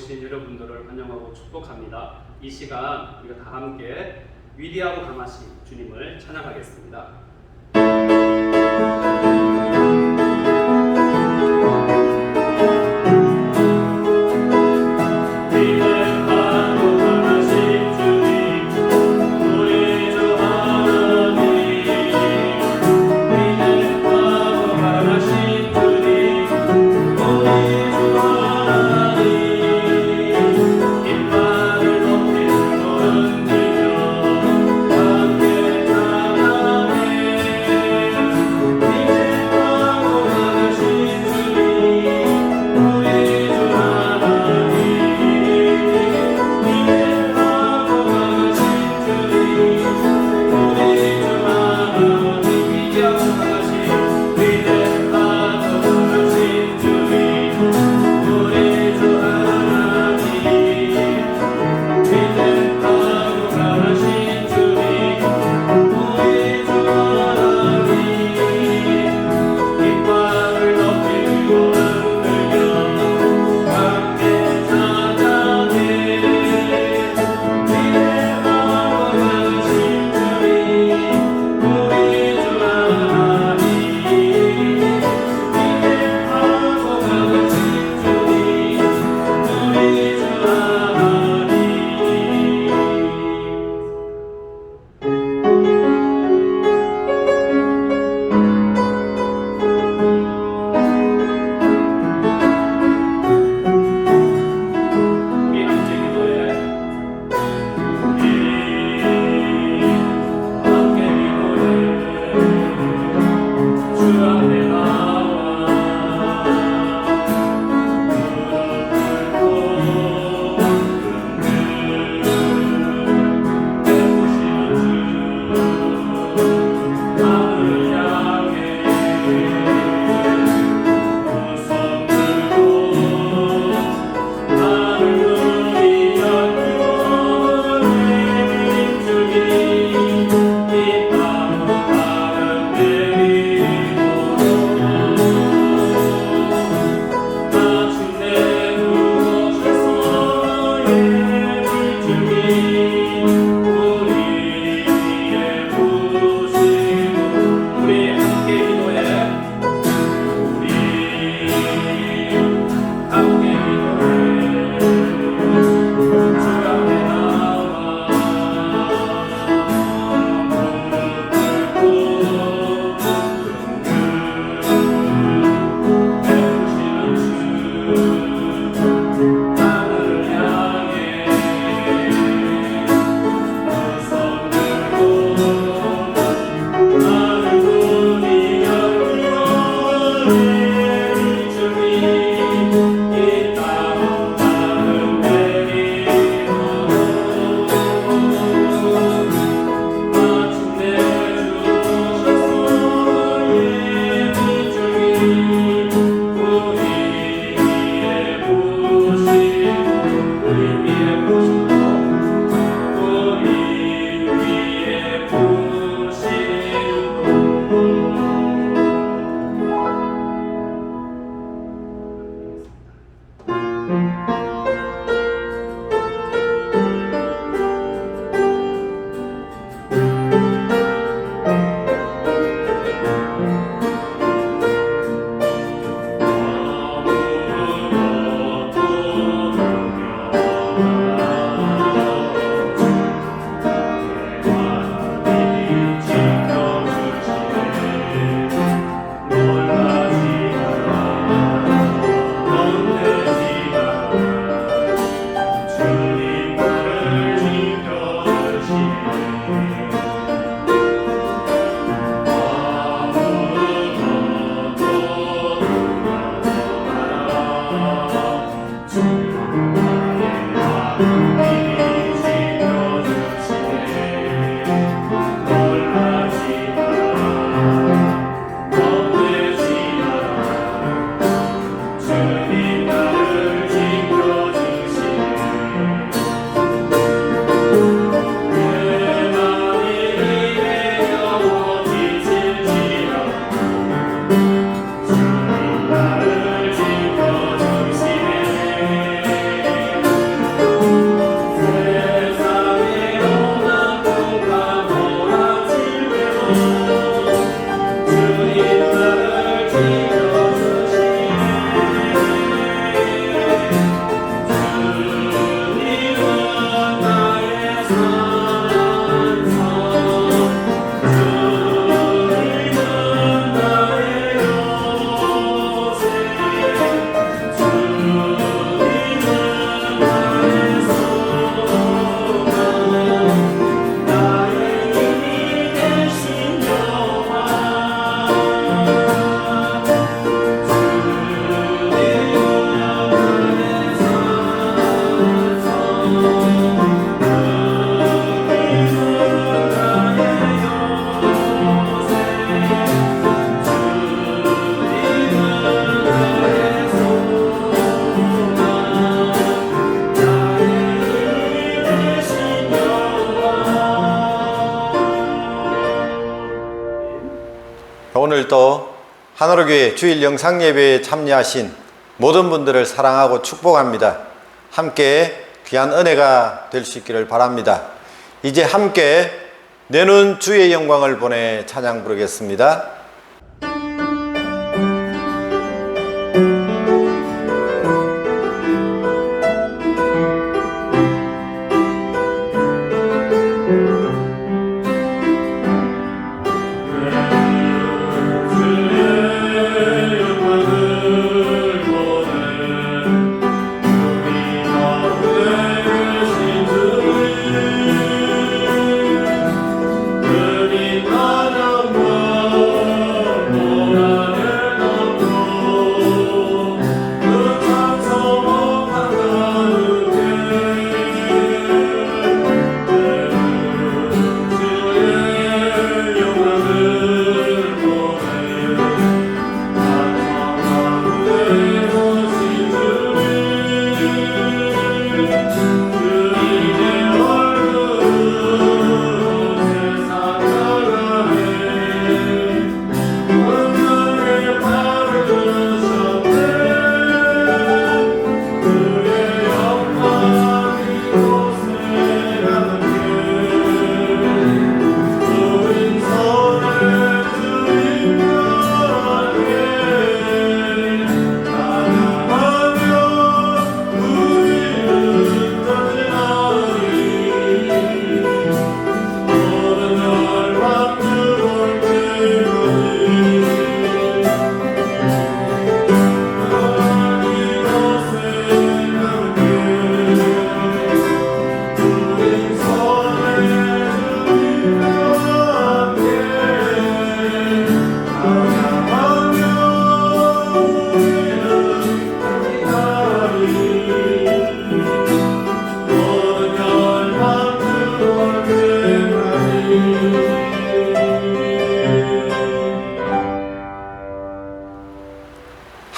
오신 여러분들을 환영하고 축복합니다. 이 시간 우리가 다 함께 위대하고 강하신 주님을 찬양하겠습니다. 오늘도 하늘교회 주일 영상 예배에 참여하신 모든 분들을 사랑하고 축복합니다. 함께 귀한 은혜가 될 수 있기를 바랍니다. 이제 함께 내는 주의 영광을 보내 찬양 부르겠습니다.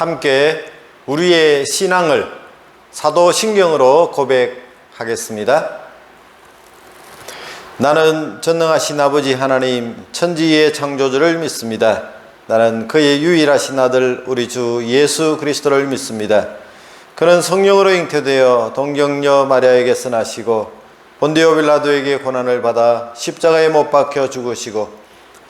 함께 우리의 신앙을 사도신경으로 고백하겠습니다. 나는 전능하신 아버지 하나님 천지의 창조주를 믿습니다. 나는 그의 유일하신 아들 우리 주 예수 그리스도를 믿습니다. 그는 성령으로 잉태되어 동정녀 마리아에게서 나시고 본디오 빌라도에게 고난을 받아 십자가에 못 박혀 죽으시고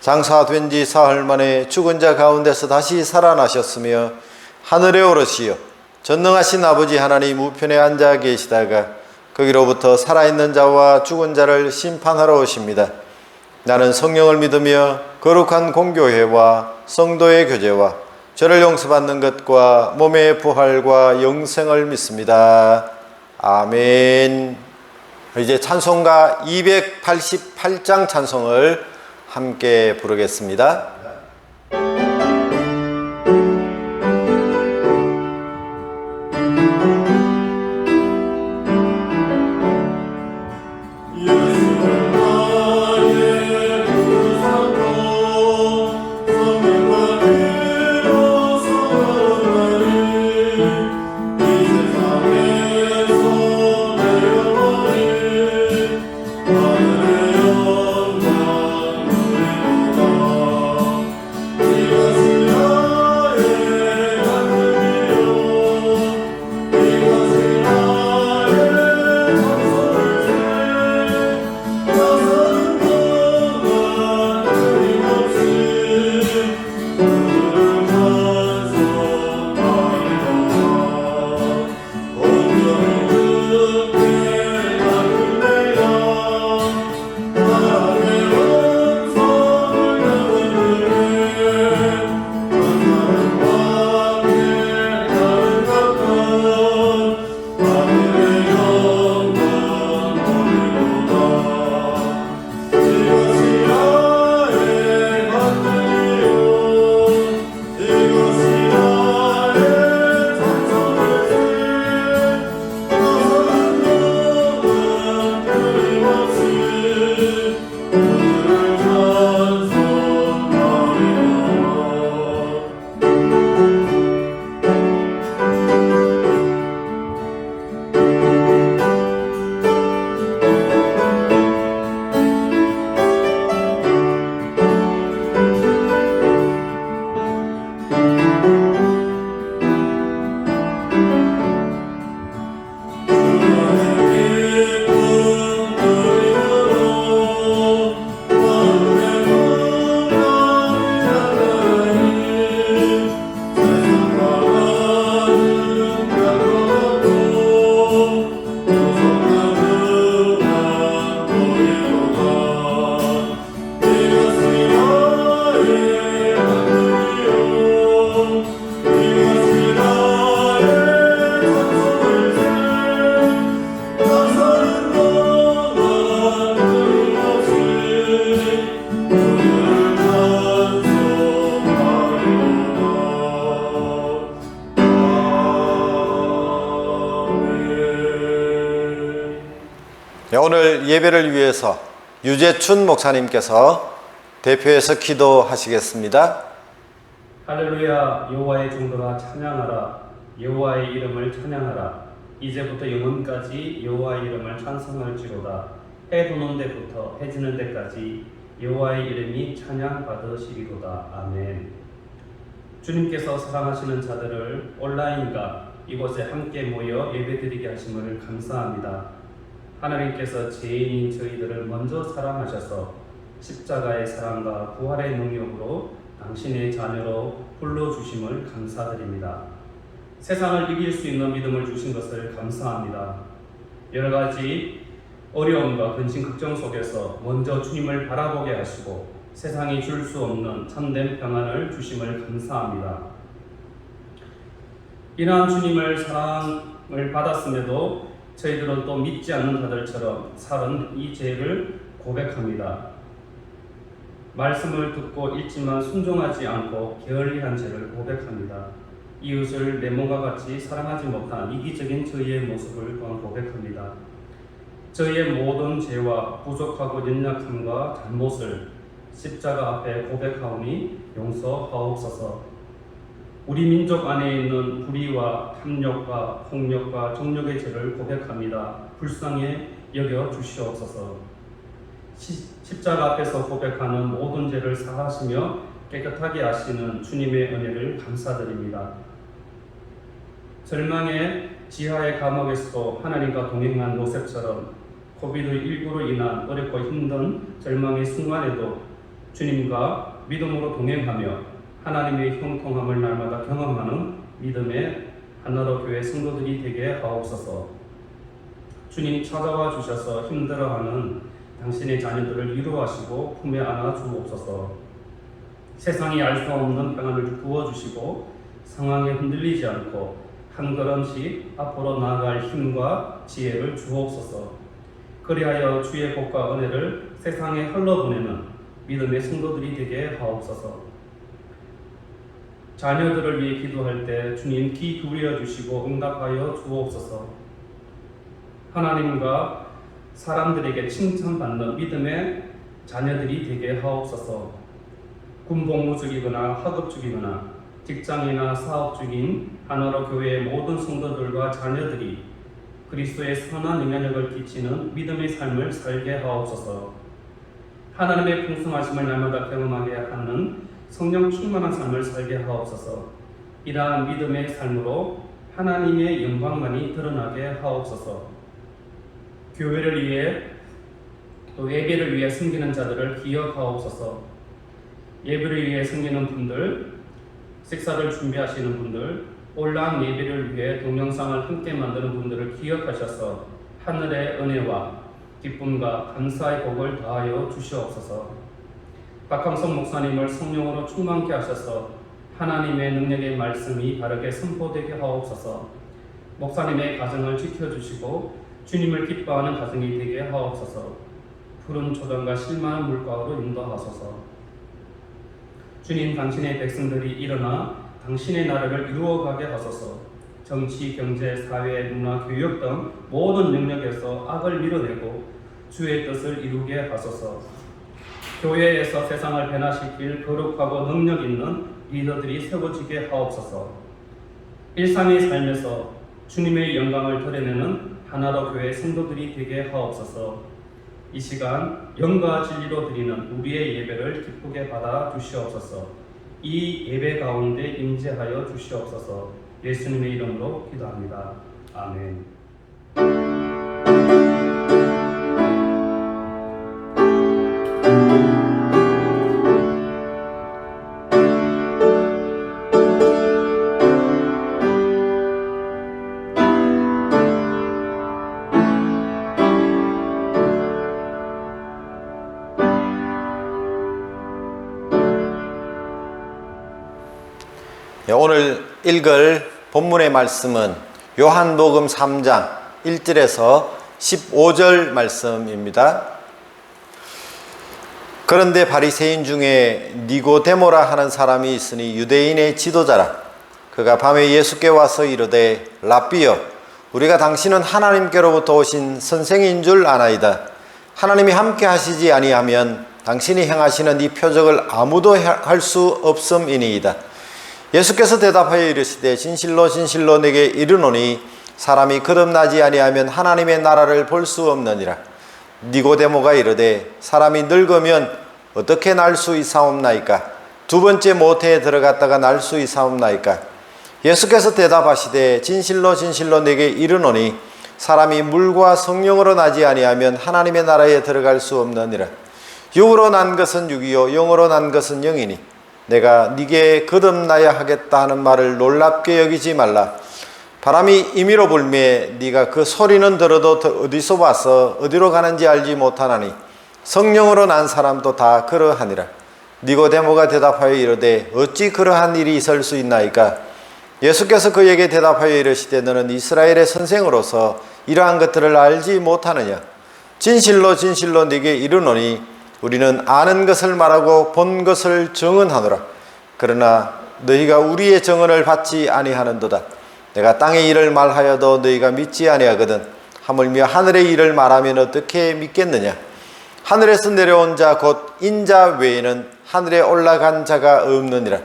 장사된 지 사흘 만에 죽은 자 가운데서 다시 살아나셨으며 하늘에 오르시어 전능하신 아버지 하나님 우편에 앉아 계시다가 거기로부터 살아있는 자와 죽은 자를 심판하러 오십니다. 나는 성령을 믿으며 거룩한 공교회와 성도의 교제와 죄를 용서받는 것과 몸의 부활과 영생을 믿습니다. 아멘. 이제 찬송가 288장 찬송을 함께 부르겠습니다. 네, 오늘 예배를 위해서 유재춘 목사님께서 대표해서 기도하시겠습니다. 할렐루야. 여호와의 종들아 찬양하라. 여호와의 이름을 찬양하라. 이제부터 영원까지 여호와의 이름을 찬송할지로다. 해 도는 데부터 해 지는 데까지 여호와의 이름이 찬양받으시리로다. 아멘. 주님께서 사랑하시는 자들을 온라인과 이곳에 함께 모여 예배드리게 하심을 감사합니다. 하나님께서 죄인인 저희들을 먼저 사랑하셔서 십자가의 사랑과 부활의 능력으로 당신의 자녀로 불러주심을 감사드립니다. 세상을 이길 수 있는 믿음을 주신 것을 감사합니다. 여러 가지 어려움과 근심 걱정 속에서 먼저 주님을 바라보게 하시고 세상이 줄 수 없는 참된 평안을 주심을 감사합니다. 이러한 주님을 사랑을 받았음에도 저희들은 또 믿지 않는 자들처럼 살은 이 죄를 고백합니다. 말씀을 듣고 읽지만 순종하지 않고 게을리한 죄를 고백합니다. 이웃을 내 몸과 같이 사랑하지 못한 이기적인 저희의 모습을 또한 고백합니다. 저희의 모든 죄와 부족하고 연약함과 잘못을 십자가 앞에 고백하오니 용서하옵소서. 우리 민족 안에 있는 불의와 탐욕과 폭력과 정욕의 죄를 고백합니다. 불쌍히 여겨 주시옵소서. 십자가 앞에서 고백하는 모든 죄를 사하시며 깨끗하게 하시는 주님의 은혜를 감사드립니다. 절망의 지하의 감옥에서도 하나님과 동행한 요셉처럼 코비드19로 인한 어렵고 힘든 절망의 순간에도 주님과 믿음으로 동행하며 하나님의 형통함을 날마다 경험하는 믿음의 하나로 교회 성도들이 되게 하옵소서. 주님 찾아와 주셔서 힘들어하는 당신의 자녀들을 위로하시고 품에 안아 주옵소서. 세상이 알 수 없는 평안을 부어주시고 상황에 흔들리지 않고 한 걸음씩 앞으로 나아갈 힘과 지혜를 주옵소서. 그리하여 주의 복과 은혜를 세상에 흘러보내는 믿음의 성도들이 되게 하옵소서. 자녀들을 위해 기도할 때 주님 귀 기울여 주시고 응답하여 주옵소서. 하나님과 사람들에게 칭찬받는 믿음의 자녀들이 되게 하옵소서. 군복무 중이거나 학업 중이거나 직장이나 사업 중인 하나로 교회의 모든 성도들과 자녀들이 그리스도의 선한 영향력을 끼치는 믿음의 삶을 살게 하옵소서. 하나님의 풍성하심을 날마다 경험하게 하는 성령 충만한 삶을 살게 하옵소서. 이러한 믿음의 삶으로 하나님의 영광만이 드러나게 하옵소서. 교회를 위해 또 예배를 위해 섬기는 자들을 기억하옵소서. 예배를 위해 섬기는 분들, 식사를 준비하시는 분들, 온라인 예배를 위해 동영상을 함께 만드는 분들을 기억하셔서 하늘의 은혜와 기쁨과 감사의 복을 더하여 주시옵소서. 박항성 목사님을 성령으로 충만케 하셔서 하나님의 능력의 말씀이 바르게 선포되게 하옵소서. 목사님의 가정을 지켜주시고 주님을 기뻐하는 가정이 되게 하옵소서. 푸른 초장과 실만한 물가로 인도하소서. 주님, 당신의 백성들이 일어나 당신의 나라를 이루어가게 하소서. 정치, 경제, 사회, 문화, 교육 등 모든 영역에서 악을 밀어내고 주의 뜻을 이루게 하소서. 교회에서 세상을 변화시킬 거룩하고 능력 있는 리더들이 세워지게 하옵소서. 일상의 삶에서 주님의 영광을 드러내는 하나로 교회 성도들이 되게 하옵소서. 이 시간 영과 진리로 드리는 우리의 예배를 기쁘게 받아 주시옵소서. 이 예배 가운데 임재하여 주시옵소서. 예수님의 이름으로 기도합니다. 아멘. 오늘 읽을 본문의 말씀은 요한복음 3장 1절에서 15절 말씀입니다. 그런데 바리새인 중에 니고데모라 하는 사람이 있으니 유대인의 지도자라. 그가 밤에 예수께 와서 이르되 랍비여, 우리가 당신은 하나님께로부터 오신 선생인 줄 아나이다. 하나님이 함께 하시지 아니하면 당신이 행하시는 이 표적을 아무도 할 수 없음이니이다. 예수께서 대답하여 이르시되 진실로 진실로 내게 이르노니 사람이 거듭나지 아니하면 하나님의 나라를 볼 수 없느니라. 니고데모가 이르되 사람이 늙으면 어떻게 날 수 있사옵나이까? 두 번째 모태에 들어갔다가 날 수 있사옵나이까? 예수께서 대답하시되 진실로 진실로 내게 이르노니 사람이 물과 성령으로 나지 아니하면 하나님의 나라에 들어갈 수 없느니라. 육으로 난 것은 육이요 영으로 난 것은 영이니 내가 네게 거듭나야 하겠다 하는 말을 놀랍게 여기지 말라. 바람이 임의로 불매 네가 그 소리는 들어도 어디서 와서 어디로 가는지 알지 못하나니 성령으로 난 사람도 다 그러하니라. 니고데모가 대답하여 이르되 어찌 그러한 일이 있을 수 있나이까? 예수께서 그에게 대답하여 이르시되 너는 이스라엘의 선생으로서 이러한 것들을 알지 못하느냐? 진실로 진실로 네게 이르노니 우리는 아는 것을 말하고 본 것을 증언하노라. 그러나 너희가 우리의 증언을 받지 아니하는도다. 내가 땅의 일을 말하여도 너희가 믿지 아니하거든 하물며 하늘의 일을 말하면 어떻게 믿겠느냐? 하늘에서 내려온 자 곧 인자 외에는 하늘에 올라간 자가 없느니라.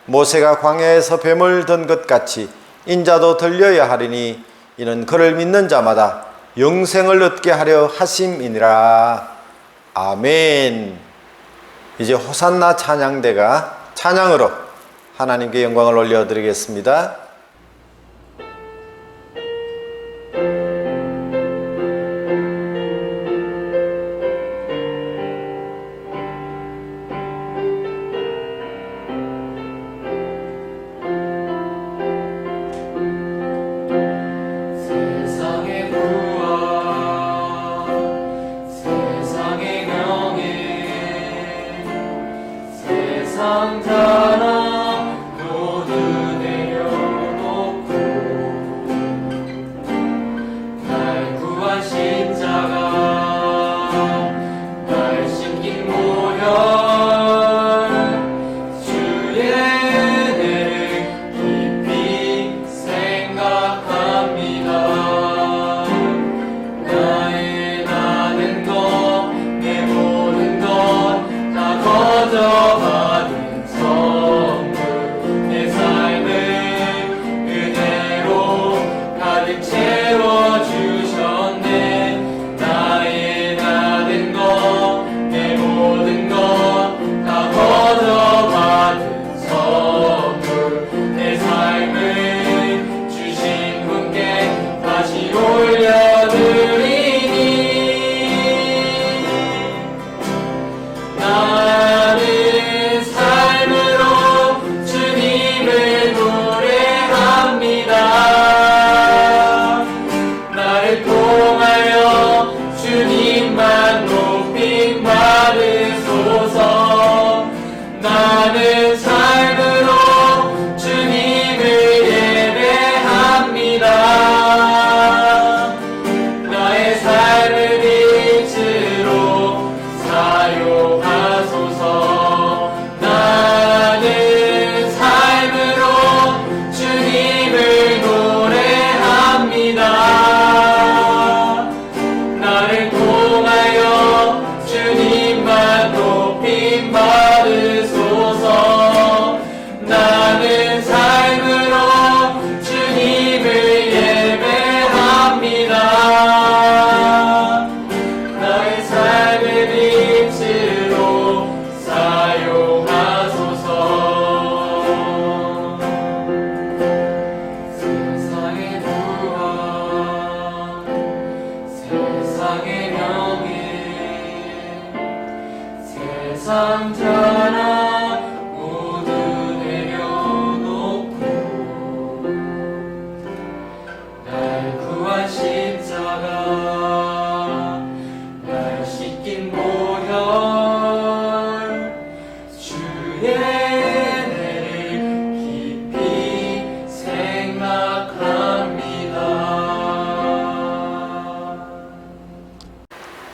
모세가 광야에서 뱀을 든 것 같이 인자도 들려야 하리니 이는 그를 믿는 자마다 영생을 얻게 하려 하심이니라. 아멘. 이제 호산나 찬양대가 찬양으로 하나님께 영광을 올려드리겠습니다.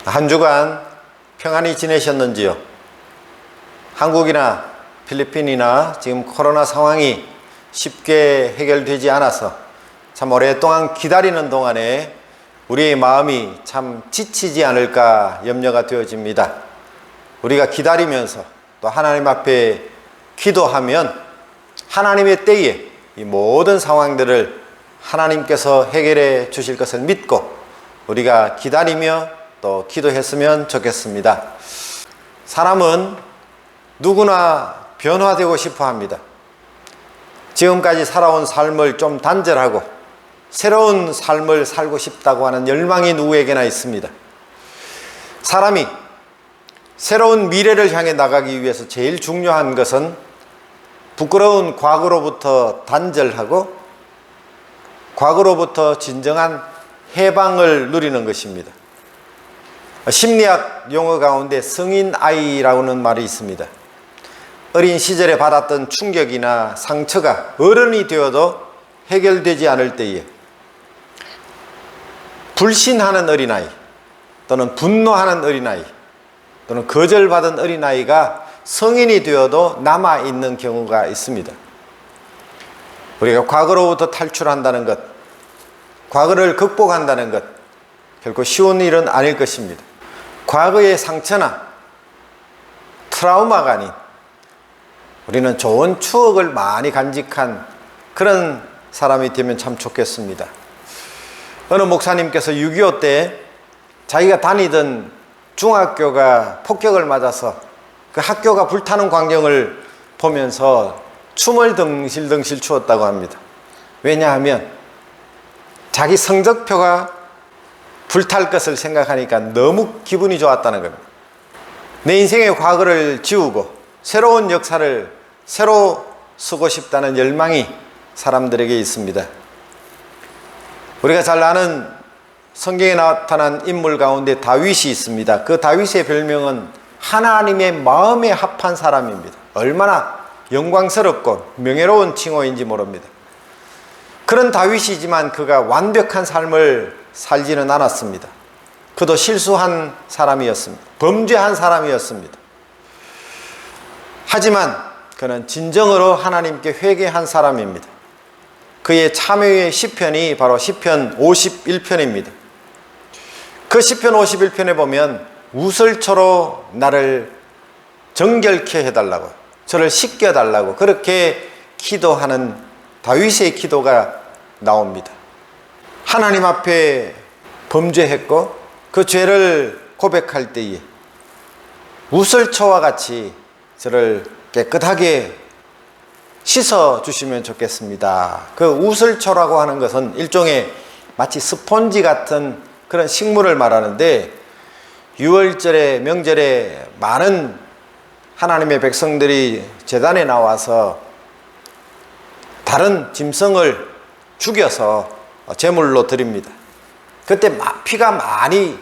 한 주간 평안히 지내셨는지요? 한국이나 필리핀이나 지금 코로나 상황이 쉽게 해결되지 않아서 참 오랫동안 기다리는 동안에 우리의 마음이 참 지치지 않을까 염려가 되어집니다. 우리가 기다리면서 또 하나님 앞에 기도하면 하나님의 때에 이 모든 상황들을 하나님께서 해결해 주실 것을 믿고 우리가 기다리며 또 기도했으면 좋겠습니다. 사람은 누구나 변화되고 싶어 합니다. 지금까지 살아온 삶을 좀 단절하고 새로운 삶을 살고 싶다고 하는 열망이 누구에게나 있습니다. 사람이 새로운 미래를 향해 나가기 위해서 제일 중요한 것은 부끄러운 과거로부터 단절하고 과거로부터 진정한 해방을 누리는 것입니다. 심리학 용어 가운데 성인 아이라는 말이 있습니다. 어린 시절에 받았던 충격이나 상처가 어른이 되어도 해결되지 않을 때에 불신하는 어린아이 또는 분노하는 어린아이 또는 거절받은 어린아이가 성인이 되어도 남아있는 경우가 있습니다. 우리가 과거로부터 탈출한다는 것, 과거를 극복한다는 것 결코 쉬운 일은 아닐 것입니다. 과거의 상처나 트라우마가 아닌 우리는 좋은 추억을 많이 간직한 그런 사람이 되면 참 좋겠습니다. 어느 목사님께서 6.25 때 자기가 다니던 중학교가 폭격을 맞아서 그 학교가 불타는 광경을 보면서 춤을 덩실덩실 추었다고 합니다. 왜냐하면 자기 성적표가 불탈 것을 생각하니까 너무 기분이 좋았다는 겁니다. 내 인생의 과거를 지우고 새로운 역사를 새로 쓰고 싶다는 열망이 사람들에게 있습니다. 우리가 잘 아는 성경에 나타난 인물 가운데 다윗이 있습니다. 그 다윗의 별명은 하나님의 마음에 합한 사람입니다. 얼마나 영광스럽고 명예로운 칭호인지 모릅니다. 그런 다윗이지만 그가 완벽한 삶을 살지는 않았습니다. 그도 실수한 사람이었습니다. 범죄한 사람이었습니다. 하지만 그는 진정으로 하나님께 회개한 사람입니다. 그의 참회의 시편이 바로 시편 51편입니다. 그 시편 51편에 보면 우슬초로 나를 정결케 해달라고, 저를 씻겨달라고 그렇게 기도하는 다윗의 기도가 나옵니다. 하나님 앞에 범죄했고 그 죄를 고백할 때에 우슬초와 같이 저를 깨끗하게 씻어 주시면 좋겠습니다. 그 우슬초라고 하는 것은 일종의 마치 스폰지 같은 그런 식물을 말하는데, 유월절에 명절에 많은 하나님의 백성들이 제단에 나와서 다른 짐승을 죽여서 제물로 드립니다. 그때 피가 많이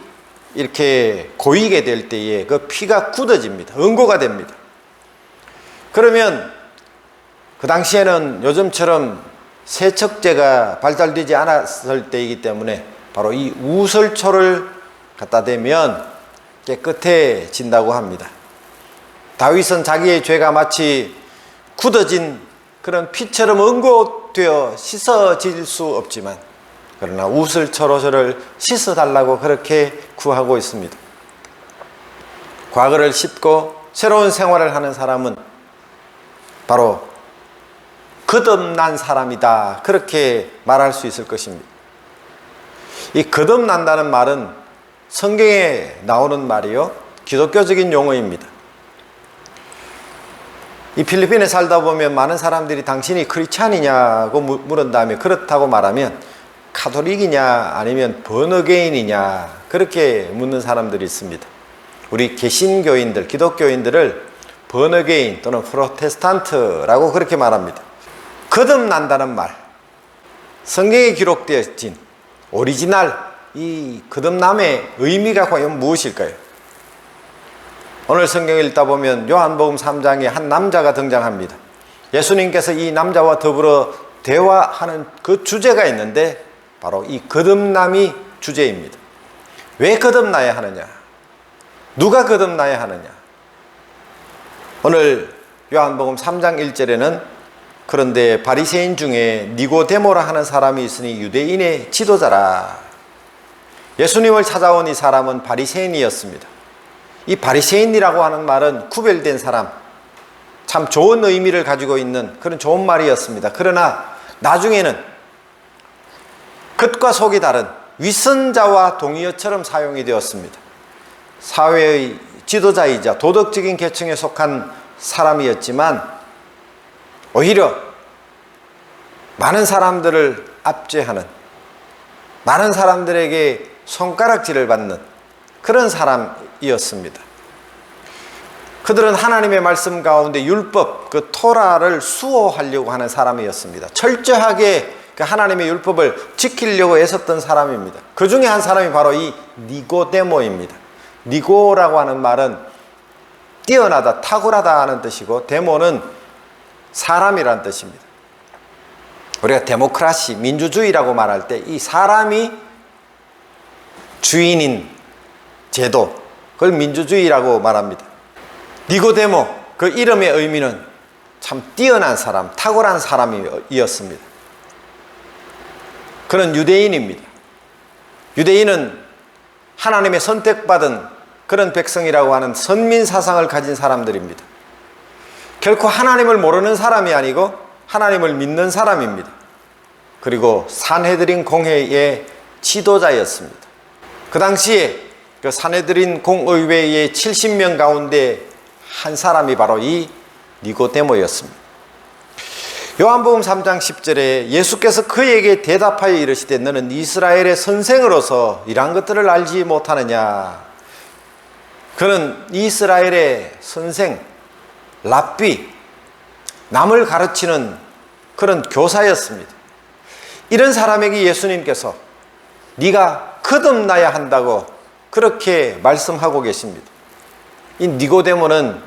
이렇게 고이게 될 때에 그 피가 굳어집니다. 응고가 됩니다. 그러면 그 당시에는 요즘처럼 세척제가 발달되지 않았을 때이기 때문에 바로 이 우슬초를 갖다 대면 깨끗해진다고 합니다. 다윗은 자기의 죄가 마치 굳어진 그런 피처럼 응고되어 씻어질 수 없지만 그러나 우슬초로 저를 씻어달라고 그렇게 구하고 있습니다. 과거를 씻고 새로운 생활을 하는 사람은 바로 거듭난 사람이다, 그렇게 말할 수 있을 것입니다. 이 거듭난다는 말은 성경에 나오는 말이요, 기독교적인 용어입니다. 이 필리핀에 살다 보면 많은 사람들이 당신이 크리스찬이냐고 물은 다음에 그렇다고 말하면 카톨릭이냐 아니면 번어게인이냐 그렇게 묻는 사람들이 있습니다. 우리 개신교인들, 기독교인들을 번어게인 또는 프로테스탄트라고 그렇게 말합니다. 거듭난다는 말, 성경에 기록되어진 오리지널 이 거듭남의 의미가 과연 무엇일까요? 오늘 성경을 읽다 보면 요한복음 3장에 한 남자가 등장합니다. 예수님께서 이 남자와 더불어 대화하는 그 주제가 있는데 바로 이 거듭남이 주제입니다. 왜 거듭나야 하느냐? 누가 거듭나야 하느냐? 오늘 요한복음 3장 1절에는 그런데 바리새인 중에 니고데모라 하는 사람이 있으니 유대인의 지도자라. 예수님을 찾아온 이 사람은 바리새인이었습니다. 이 바리새인이라고 하는 말은 구별된 사람, 참 좋은 의미를 가지고 있는 그런 좋은 말이었습니다. 그러나 나중에는 겉과 속이 다른 위선자와 동의어처럼 사용이 되었습니다. 사회의 지도자이자 도덕적인 계층에 속한 사람이었지만 오히려 많은 사람들을 압제하는, 많은 사람들에게 손가락질을 받는 그런 사람이었습니다. 그들은 하나님의 말씀 가운데 율법, 그 토라를 수호하려고 하는 사람이었습니다. 철저하게 그 하나님의 율법을 지키려고 애썼던 사람입니다. 그 중에 한 사람이 바로 이 니고데모입니다. 니고라고 하는 말은 뛰어나다, 탁월하다 하는 뜻이고, 데모는 사람이라는 뜻입니다. 우리가 데모크라시, 민주주의라고 말할 때 이 사람이 주인인 제도, 그걸 민주주의라고 말합니다. 니고데모, 그 이름의 의미는 참 뛰어난 사람, 탁월한 사람이었습니다. 그는 유대인입니다. 유대인은 하나님의 선택받은 그런 백성이라고 하는 선민 사상을 가진 사람들입니다. 결코 하나님을 모르는 사람이 아니고 하나님을 믿는 사람입니다. 그리고 산헤드린 공회의 지도자였습니다. 그 당시에 그 산헤드린 공의회의 70명 가운데 한 사람이 바로 이 니고데모였습니다. 요한복음 3장 10절에 예수께서 그에게 대답하여 이르시되 너는 이스라엘의 선생으로서 이러한 것들을 알지 못하느냐. 그는 이스라엘의 선생, 랍비, 남을 가르치는 그런 교사였습니다. 이런 사람에게 예수님께서 네가 거듭나야 한다고 그렇게 말씀하고 계십니다. 이 니고데모는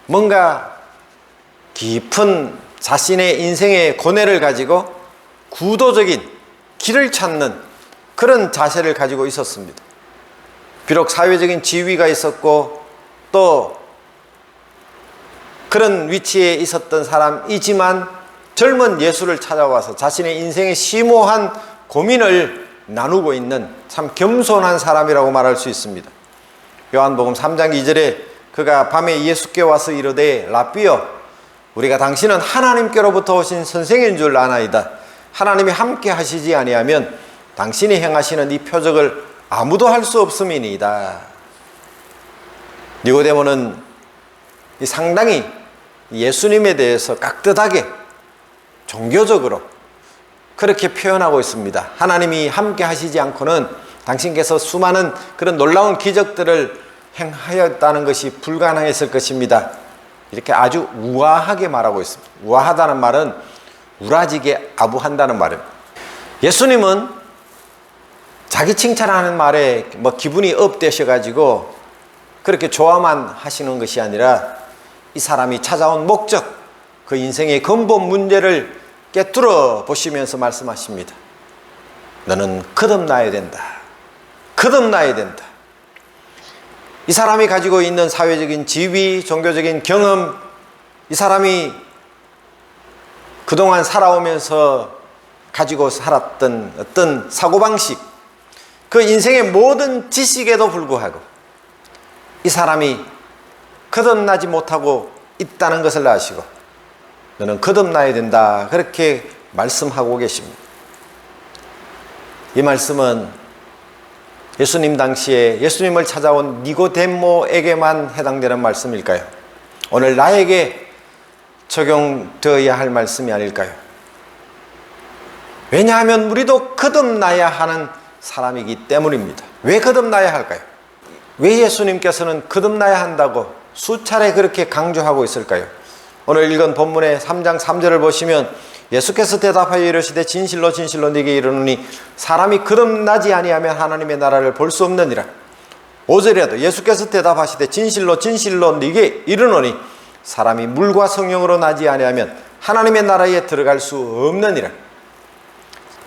뭔가 깊은 자신의 인생의 고뇌를 가지고 구도적인 길을 찾는 그런 자세를 가지고 있었습니다. 비록 사회적인 지위가 있었고 또 그런 위치에 있었던 사람이지만 젊은 예수를 찾아와서 자신의 인생의 심오한 고민을 나누고 있는 참 겸손한 사람이라고 말할 수 있습니다. 요한복음 3장 2절에 그가 밤에 예수께 와서 이르되 랍비여 우리가 당신은 하나님께로부터 오신 선생인 줄 아나이다. 하나님이 함께 하시지 아니하면 당신이 행하시는 이 표적을 아무도 할 수 없음이니이다. 니고데모는 상당히 예수님에 대해서 깍듯하게 종교적으로 그렇게 표현하고 있습니다. 하나님이 함께 하시지 않고는 당신께서 수많은 그런 놀라운 기적들을 행하였다는 것이 불가능했을 것입니다. 이렇게 아주 우아하게 말하고 있습니다. 우아하다는 말은 우라지게 아부한다는 말입니다. 예수님은 자기 칭찬하는 말에 기분이 업되셔가지고 그렇게 좋아만 하시는 것이 아니라 이 사람이 찾아온 목적, 그 인생의 근본 문제를 깨뚫어 보시면서 말씀하십니다. 너는 거듭나야 된다. 거듭나야 된다. 이 사람이 가지고 있는 사회적인 지위, 종교적인 경험, 이 사람이 그동안 살아오면서 가지고 살았던 어떤 사고방식, 그 인생의 모든 지식에도 불구하고 이 사람이 거듭나지 못하고 있다는 것을 아시고 너는 거듭나야 된다. 그렇게 말씀하고 계십니다. 이 말씀은 예수님 당시에 예수님을 찾아온 니고데모에게만 해당되는 말씀일까요? 오늘 나에게 적용되어야 할 말씀이 아닐까요? 왜냐하면 우리도 거듭나야 하는 사람이기 때문입니다. 왜 거듭나야 할까요? 왜 예수님께서는 거듭나야 한다고 수차례 그렇게 강조하고 있을까요? 오늘 읽은 본문의 3장 3절을 보시면 예수께서 대답하여 이르시되 진실로 진실로 네게 이르노니 사람이 거듭나지 아니하면 하나님의 나라를 볼 수 없느니라. 5절에도 예수께서 대답하시되 진실로 진실로 네게 이르노니 사람이 물과 성령으로 나지 아니하면 하나님의 나라에 들어갈 수 없느니라.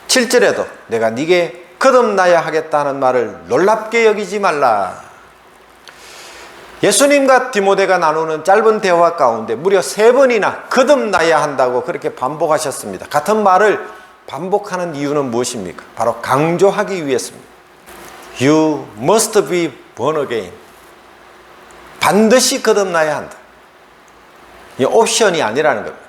7절에도 내가 네게 거듭나야 하겠다는 말을 놀랍게 여기지 말라. 예수님과 디모데가 나누는 짧은 대화 가운데 무려 3번이나 거듭나야 한다고 그렇게 반복하셨습니다. 같은 말을 반복하는 이유는 무엇입니까? 바로 강조하기 위해서입니다. You must be born again. 반드시 거듭나야 한다. 이 옵션이 아니라는 겁니다.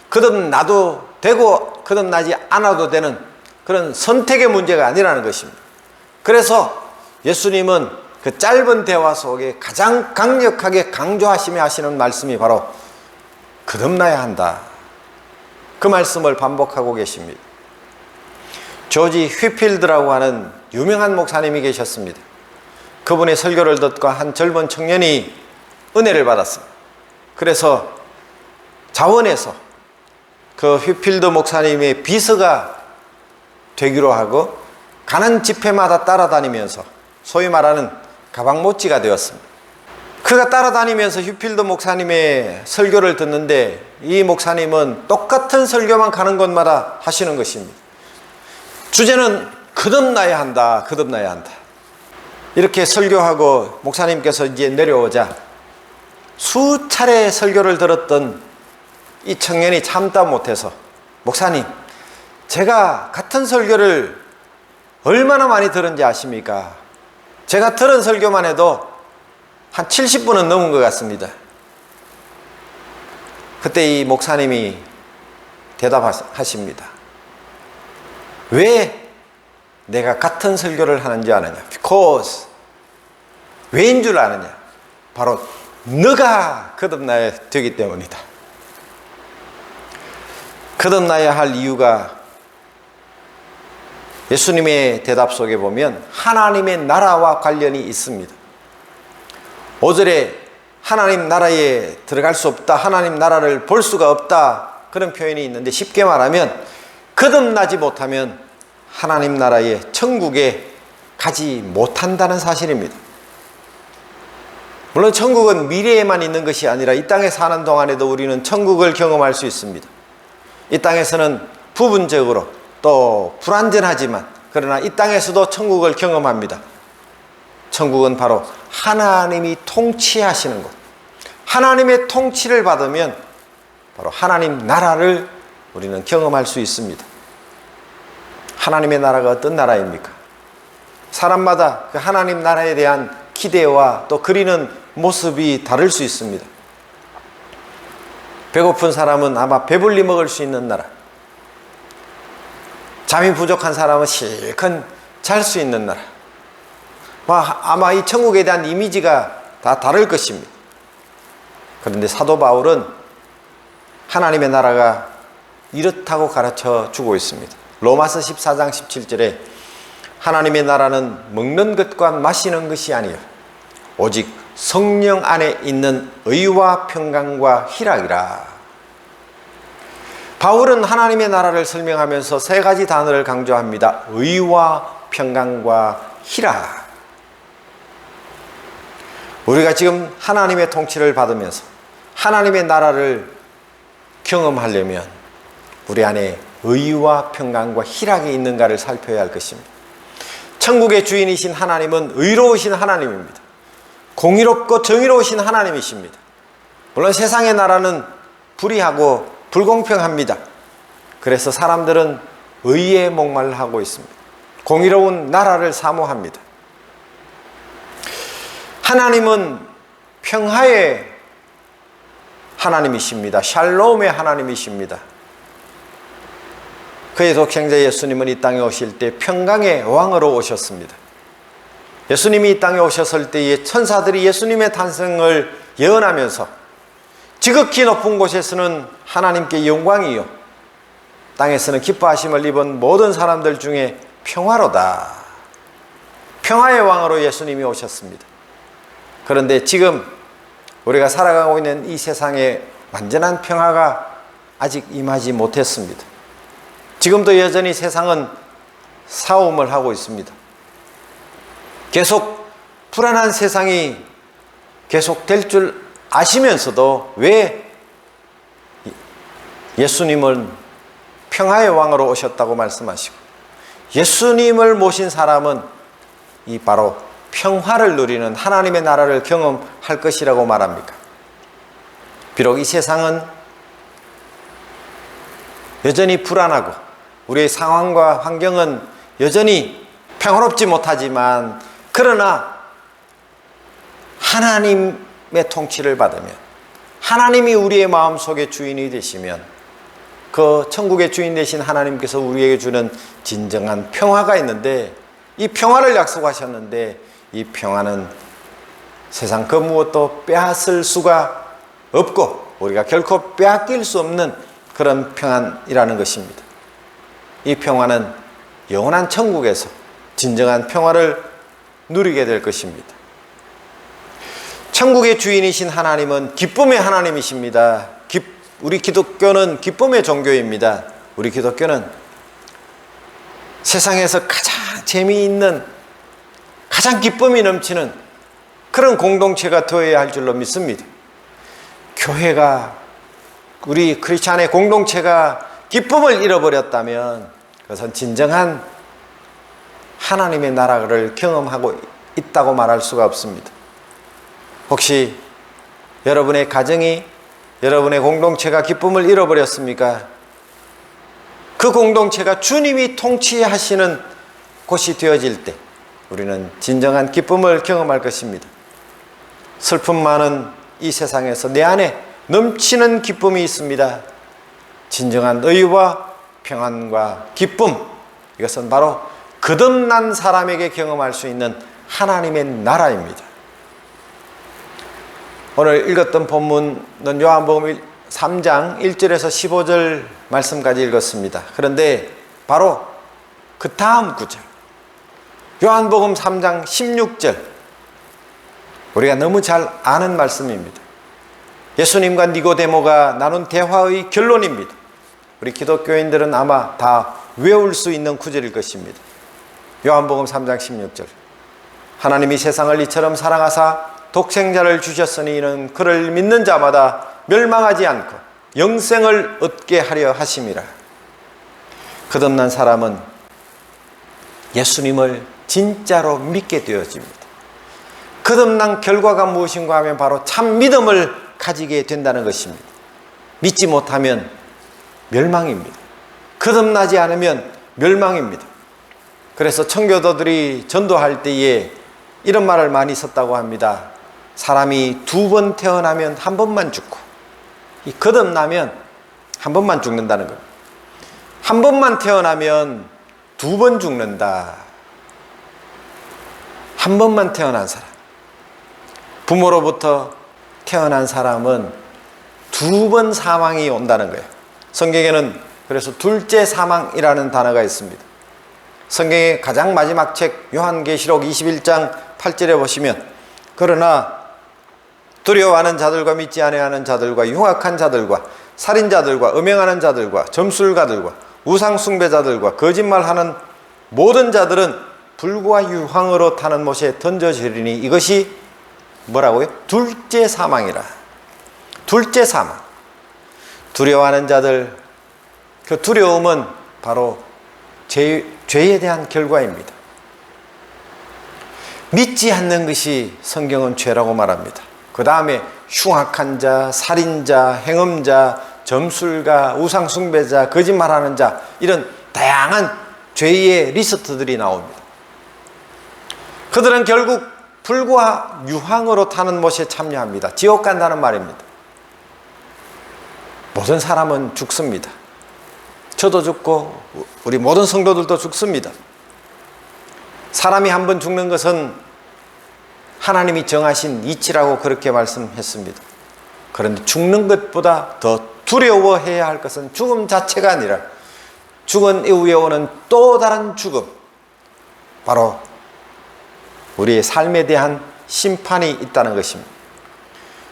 거듭나도 되고 거듭나지 않아도 되는 그런 선택의 문제가 아니라는 것입니다. 그래서 예수님은 그 짧은 대화 속에 가장 강력하게 강조하시며 하시는 말씀이 바로 거듭나야 한다. 그 말씀을 반복하고 계십니다. 조지 휘필드라고 하는 유명한 목사님이 계셨습니다. 그분의 설교를 듣고 한 젊은 청년이 은혜를 받았습니다. 그래서 자원에서 그 휘필드 목사님의 비서가 되기로 하고 가는 집회마다 따라다니면서 소위 말하는 가방모찌가 되었습니다. 그가 따라다니면서 휘필드 목사님의 설교를 듣는데 이 목사님은 똑같은 설교만 가는 곳마다 하시는 것입니다. 주제는 거듭나야 한다, 거듭나야 한다. 이렇게 설교하고 목사님께서 이제 내려오자 수차례 설교를 들었던 이 청년이 참다 못해서 목사님, 제가 같은 설교를 얼마나 많이 들은지 아십니까? 제가 들은 설교만 해도 한 70분은 넘은 것 같습니다. 그때 이 목사님이 대답하십니다. 왜 내가 같은 설교를 하는지 아느냐? Because 왜인 줄 아느냐? 바로 너가 거듭나야 되기 때문이다. 거듭나야 할 이유가 예수님의 대답 속에 보면 하나님의 나라와 관련이 있습니다. 5절에 하나님 나라에 들어갈 수 없다, 하나님 나라를 볼 수가 없다, 그런 표현이 있는데 쉽게 말하면 거듭나지 못하면 하나님 나라의 천국에 가지 못한다는 사실입니다. 물론 천국은 미래에만 있는 것이 아니라 이 땅에 사는 동안에도 우리는 천국을 경험할 수 있습니다. 이 땅에서는 부분적으로 또 불완전하지만 그러나 이 땅에서도 천국을 경험합니다. 천국은 바로 하나님이 통치하시는 곳. 하나님의 통치를 받으면 바로 하나님 나라를 우리는 경험할 수 있습니다. 하나님의 나라가 어떤 나라입니까? 사람마다 그 하나님 나라에 대한 기대와 또 그리는 모습이 다를 수 있습니다. 배고픈 사람은 아마 배불리 먹을 수 있는 나라, 잠이 부족한 사람은 실컷 잘 수 있는 나라, 아마 이 천국에 대한 이미지가 다 다를 것입니다. 그런데 사도 바울은 하나님의 나라가 이렇다고 가르쳐 주고 있습니다. 로마서 14장 17절에 하나님의 나라는 먹는 것과 마시는 것이 아니요 오직 성령 안에 있는 의와 평강과 희락이라. 바울은 하나님의 나라를 설명하면서 3가지 단어를 강조합니다. 의와 평강과 희락. 우리가 지금 하나님의 통치를 받으면서 하나님의 나라를 경험하려면 우리 안에 의와 평강과 희락이 있는가를 살펴야 할 것입니다. 천국의 주인이신 하나님은 의로우신 하나님입니다. 공의롭고 정의로우신 하나님이십니다. 물론 세상의 나라는 불의하고 불공평합니다. 그래서 사람들은 의에 목말라하고 있습니다. 공의로운 나라를 사모합니다. 하나님은 평화의 하나님이십니다. 샬롬의 하나님이십니다. 그의 독생자 예수님은 이 땅에 오실 때 평강의 왕으로 오셨습니다. 예수님이 이 땅에 오셨을 때에 천사들이 예수님의 탄생을 예언하면서 지극히 높은 곳에서는 하나님께 영광이요 땅에서는 기뻐하심을 입은 모든 사람들 중에 평화로다. 평화의 왕으로 예수님이 오셨습니다. 그런데 지금 우리가 살아가고 있는 이 세상에 완전한 평화가 아직 임하지 못했습니다. 지금도 여전히 세상은 싸움을 하고 있습니다. 계속 불안한 세상이 계속될 줄 아시면서도 왜 예수님은 평화의 왕으로 오셨다고 말씀하시고 예수님을 모신 사람은 이 바로 평화를 누리는 하나님의 나라를 경험할 것이라고 말합니까? 비록 이 세상은 여전히 불안하고 우리의 상황과 환경은 여전히 평화롭지 못하지만, 그러나 하나님의 통치를 받으면, 하나님이 우리의 마음속의 주인이 되시면, 그 천국의 주인 되신 하나님께서 우리에게 주는 진정한 평화가 있는데, 이 평화를 약속하셨는데, 이 평화는 세상 그 무엇도 빼앗을 수가 없고 우리가 결코 빼앗길 수 없는 그런 평안이라는 것입니다. 이 평화는 영원한 천국에서 진정한 평화를 누리게 될 것입니다. 천국의 주인이신 하나님은 기쁨의 하나님이십니다. 우리 기독교는 기쁨의 종교입니다. 우리 기독교는 세상에서 가장 재미있는, 가장 기쁨이 넘치는 그런 공동체가 되어야 할 줄로 믿습니다. 교회가, 우리 크리스찬의 공동체가 기쁨을 잃어버렸다면 그것은 진정한 하나님의 나라를 경험하고 있다고 말할 수가 없습니다. 혹시 여러분의 가정이, 여러분의 공동체가 기쁨을 잃어버렸습니까? 그 공동체가 주님이 통치하시는 곳이 되어질 때 우리는 진정한 기쁨을 경험할 것입니다. 슬픔 많은 이 세상에서 내 안에 넘치는 기쁨이 있습니다. 진정한 의와 평안과 기쁨, 이것은 바로 거듭난 사람에게 경험할 수 있는 하나님의 나라입니다. 오늘 읽었던 본문은 요한복음 3장 1절에서 15절 말씀까지 읽었습니다. 그런데 바로 그 다음 구절, 요한복음 3장 16절, 우리가 너무 잘 아는 말씀입니다. 예수님과 니고데모가 나눈 대화의 결론입니다. 우리 기독교인들은 아마 다 외울 수 있는 구절일 것입니다. 요한복음 3장 16절, 하나님이 세상을 이처럼 사랑하사 독생자를 주셨으니 이는 그를 믿는 자마다 멸망하지 않고 영생을 얻게 하려 하심이라. 거듭난 사람은 예수님을 진짜로 믿게 되어집니다. 거듭난 결과가 무엇인가 하면 바로 참 믿음을 가지게 된다는 것입니다. 믿지 못하면 멸망입니다. 거듭나지 않으면 멸망입니다. 그래서 청교도들이 전도할 때에 이런 말을 많이 썼다고 합니다. 사람이 2번 태어나면 한 번만 죽고, 이 거듭나면 한 번만 죽는다는 겁니다. 한 번만 태어나면 2번 죽는다. 한 번만 태어난 사람, 부모로부터 태어난 사람은 2번 사망이 온다는 거예요. 성경에는 그래서 둘째 사망이라는 단어가 있습니다. 성경의 가장 마지막 책 요한계시록 21장 8절에 보시면, 그러나 두려워하는 자들과 믿지 아니하는 자들과 흉악한 자들과 살인자들과 음행하는 자들과 점술가들과 우상숭배자들과 거짓말하는 모든 자들은 불과 유황으로 타는 못에 던져지리니 이것이 뭐라고요? 둘째 사망이라. 둘째 사망. 두려워하는 자들, 그 두려움은 바로 죄에 대한 결과입니다. 믿지 않는 것이 성경은 죄라고 말합니다. 그 다음에 흉악한 자, 살인자, 행음자, 점술가, 우상숭배자, 거짓말하는 자, 이런 다양한 죄의 리스트들이 나옵니다. 그들은 결국 불과 유황으로 타는 못에 참여합니다. 지옥 간다는 말입니다. 모든 사람은 죽습니다. 저도 죽고 우리 모든 성도들도 죽습니다. 사람이 한 번 죽는 것은 하나님이 정하신 이치라고 그렇게 말씀했습니다. 그런데 죽는 것보다 더 두려워해야 할 것은 죽음 자체가 아니라 죽은 이후에 오는 또 다른 죽음, 바로 우리의 삶에 대한 심판이 있다는 것입니다.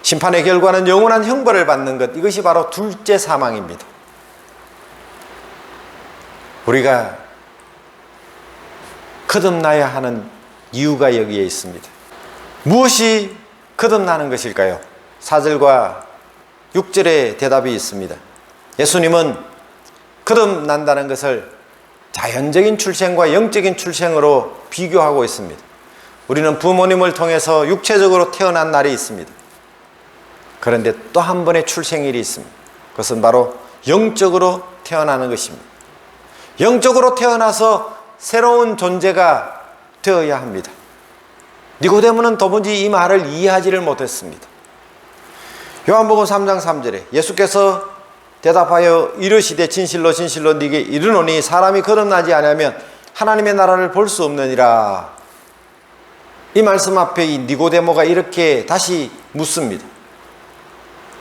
심판의 결과는 영원한 형벌을 받는 것, 이것이 바로 둘째 사망입니다. 우리가 거듭나야 하는 이유가 여기에 있습니다. 무엇이 거듭나는 것일까요? 4절과 6절의 대답이 있습니다. 예수님은 거듭난다는 것을 자연적인 출생과 영적인 출생으로 비교하고 있습니다. 우리는 부모님을 통해서 육체적으로 태어난 날이 있습니다. 그런데 또 한 번의 출생일이 있습니다. 그것은 바로 영적으로 태어나는 것입니다. 영적으로 태어나서 새로운 존재가 되어야 합니다. 니고데모는 도무지 이 말을 이해하지를 못했습니다. 요한복음 3장 3절에 예수께서 대답하여 이르시되 진실로 진실로 네게 이르노니 사람이 거듭나지 아니하면 하나님의 나라를 볼 수 없느니라. 이 말씀 앞에 이 니고데모가 이렇게 다시 묻습니다.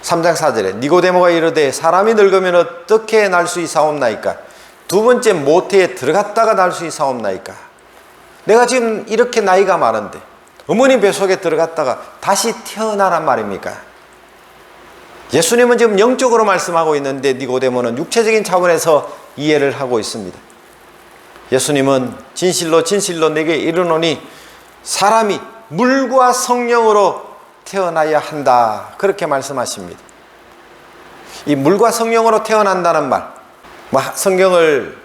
3장 4절에 니고데모가 이르되 사람이 늙으면 어떻게 날 수 있사옵나이까? 두 번째 모태에 들어갔다가 날 수 있사옵나이까? 내가 지금 이렇게 나이가 많은데 어머니 뱃속에 들어갔다가 다시 태어나란 말입니까? 예수님은 지금 영적으로 말씀하고 있는데 니고데모는 육체적인 차원에서 이해를 하고 있습니다. 예수님은 진실로 진실로 내게 이르노니 사람이 물과 성령으로 태어나야 한다, 그렇게 말씀하십니다. 이 물과 성령으로 태어난다는 말, 성경을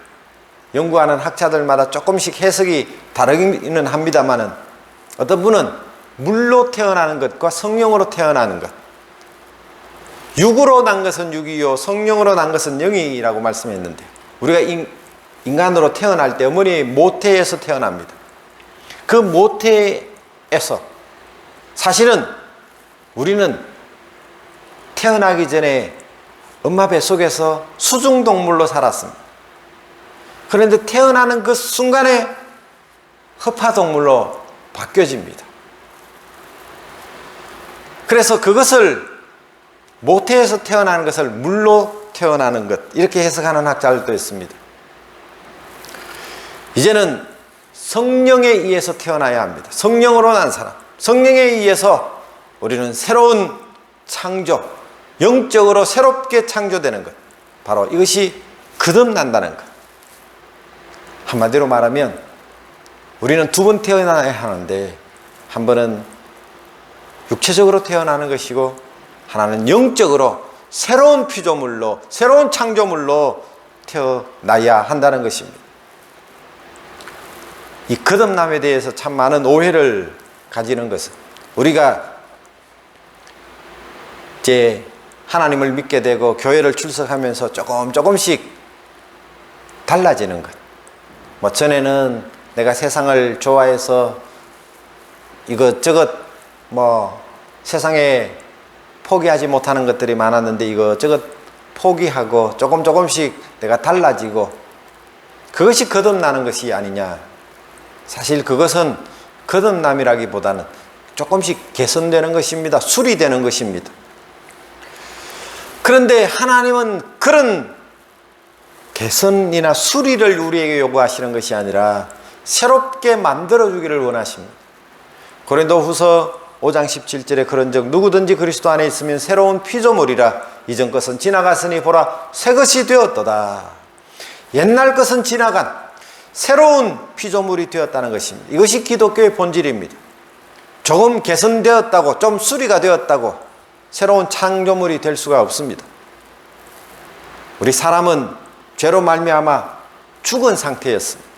연구하는 학자들마다 조금씩 해석이 다르기는 합니다만은 어떤 분은 물로 태어나는 것과 성령으로 태어나는 것, 육으로 난 것은 육이요 성령으로 난 것은 영이라고 말씀했는데, 우리가 인간으로 태어날 때 어머니의 모태에서 태어납니다. 그 모태에서 사실은 우리는 태어나기 전에 엄마 뱃속에서 수중동물로 살았습니다. 그런데 태어나는 그 순간에 허파동물로 바뀌어집니다. 그래서 그것을 모태에서 태어나는 것을 물로 태어나는 것, 이렇게 해석하는 학자들도 있습니다. 이제는 성령에 의해서 태어나야 합니다. 성령으로 난 사람, 성령에 의해서 우리는 새로운 창조, 영적으로 새롭게 창조되는 것, 바로 이것이 거듭난다는 것. 한마디로 말하면 우리는 두 번 태어나야 하는데, 한 번은 육체적으로 태어나는 것이고 하나는 영적으로 새로운 피조물로, 새로운 창조물로 태어나야 한다는 것입니다. 이 거듭남에 대해서 참 많은 오해를 가지는 것은, 우리가 이제 하나님을 믿게 되고 교회를 출석하면서 조금씩 달라지는 것. 전에는 내가 세상을 좋아해서 이것저것 세상에 포기하지 못하는 것들이 많았는데 이것저것 포기하고 조금씩 내가 달라지고, 그것이 거듭나는 것이 아니냐. 사실 그것은 거듭남이라기보다는 조금씩 개선되는 것입니다. 수리되는 것입니다. 그런데 하나님은 그런 개선이나 수리를 우리에게 요구하시는 것이 아니라 새롭게 만들어주기를 원하십니다. 고린도후서 5장 17절에 그런즉 누구든지 그리스도 안에 있으면 새로운 피조물이라. 이전 것은 지나갔으니 보라 새 것이 되었도다. 옛날 것은 지나간 새로운 피조물이 되었다는 것입니다. 이것이 기독교의 본질입니다. 조금 개선되었다고, 좀 수리가 되었다고 새로운 창조물이 될 수가 없습니다. 우리 사람은 죄로 말미암아 죽은 상태였습니다.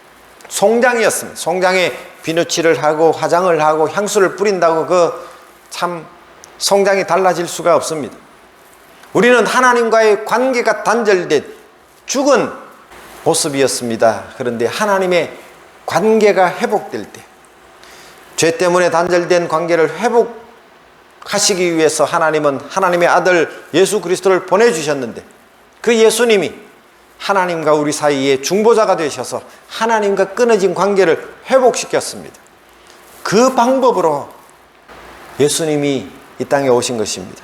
송장이었습니다. 송장에 비누칠을 하고 화장을 하고 향수를 뿌린다고 참 송장이 달라질 수가 없습니다. 우리는 하나님과의 관계가 단절된 죽은 모습이었습니다. 그런데 하나님의 관계가 회복될 때, 죄 때문에 단절된 관계를 회복하시기 위해서 하나님은 하나님의 아들 예수 그리스도를 보내주셨는데, 그 예수님이 하나님과 우리 사이에 중보자가 되셔서 하나님과 끊어진 관계를 회복시켰습니다. 그 방법으로 예수님이 이 땅에 오신 것입니다.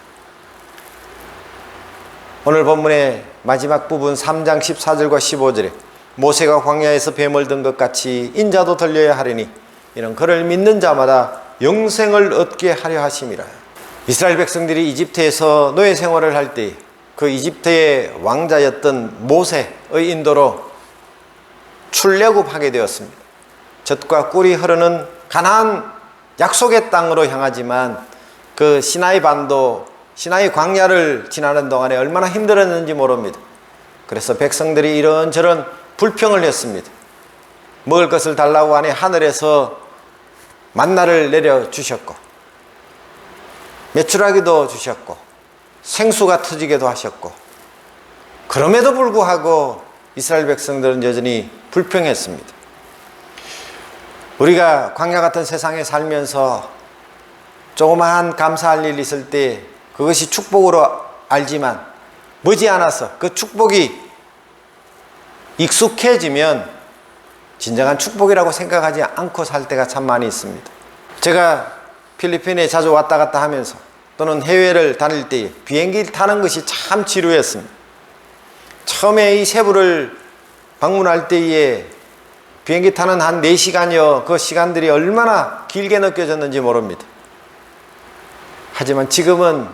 오늘 본문의 마지막 부분 3장 14절과 15절에 모세가 광야에서 뱀을 든 것 같이 인자도 들려야 하리니 이는 그를 믿는 자마다 영생을 얻게 하려 하심이라. 이스라엘 백성들이 이집트에서 노예 생활을 할 때 그 이집트의 왕자였던 모세의 인도로 출애굽하게 되었습니다. 젖과 꿀이 흐르는 가나안 약속의 땅으로 향하지만 그 시나이 반도, 시나이 광야를 지나는 동안에 얼마나 힘들었는지 모릅니다. 그래서 백성들이 이런저런 불평을 했습니다. 먹을 것을 달라고 하니 하늘에서 만나를 내려주셨고 메추라기도 주셨고 생수가 터지게도 하셨고, 그럼에도 불구하고 이스라엘 백성들은 여전히 불평했습니다. 우리가 광야 같은 세상에 살면서 조그마한 감사할 일 있을 때 그것이 축복으로 알지만 머지않아서 그 축복이 익숙해지면 진정한 축복이라고 생각하지 않고 살 때가 참 많이 있습니다. 제가 필리핀에 자주 왔다 갔다 하면서 또는 해외를 다닐 때에 비행기를 타는 것이 참 지루했습니다. 처음에 이 세부를 방문할 때에 비행기 타는 한 4시간여 그 시간들이 얼마나 길게 느껴졌는지 모릅니다. 하지만 지금은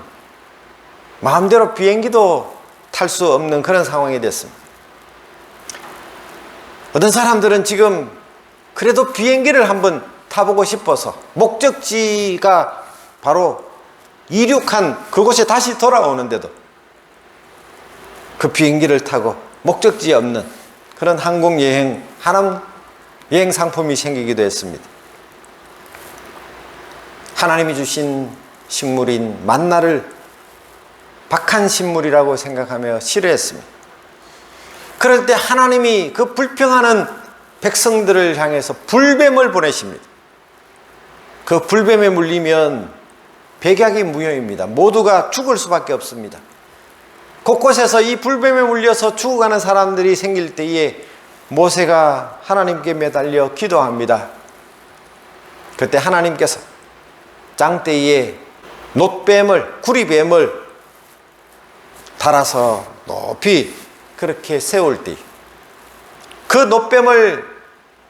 마음대로 비행기도 탈 수 없는 그런 상황이 됐습니다. 어떤 사람들은 지금 그래도 비행기를 한번 타보고 싶어서 목적지가 바로 이륙한 그곳에 다시 돌아오는데도 그 비행기를 타고 목적지에 없는 그런 항공여행, 하남 여행 상품이 생기기도 했습니다. 하나님이 주신 식물인 만나를 박한 식물이라고 생각하며 싫어했습니다. 그럴 때 하나님이 그 불평하는 백성들을 향해서 불뱀을 보내십니다. 그 불뱀에 물리면 백약이 무효입니다. 모두가 죽을 수밖에 없습니다. 곳곳에서 이 불뱀에 물려서 죽어가는 사람들이 생길 때에 모세가 하나님께 매달려 기도합니다. 그때 하나님께서 장대에 놋뱀을, 구리뱀을 달아서 높이 그렇게 세울 때 그 놋뱀을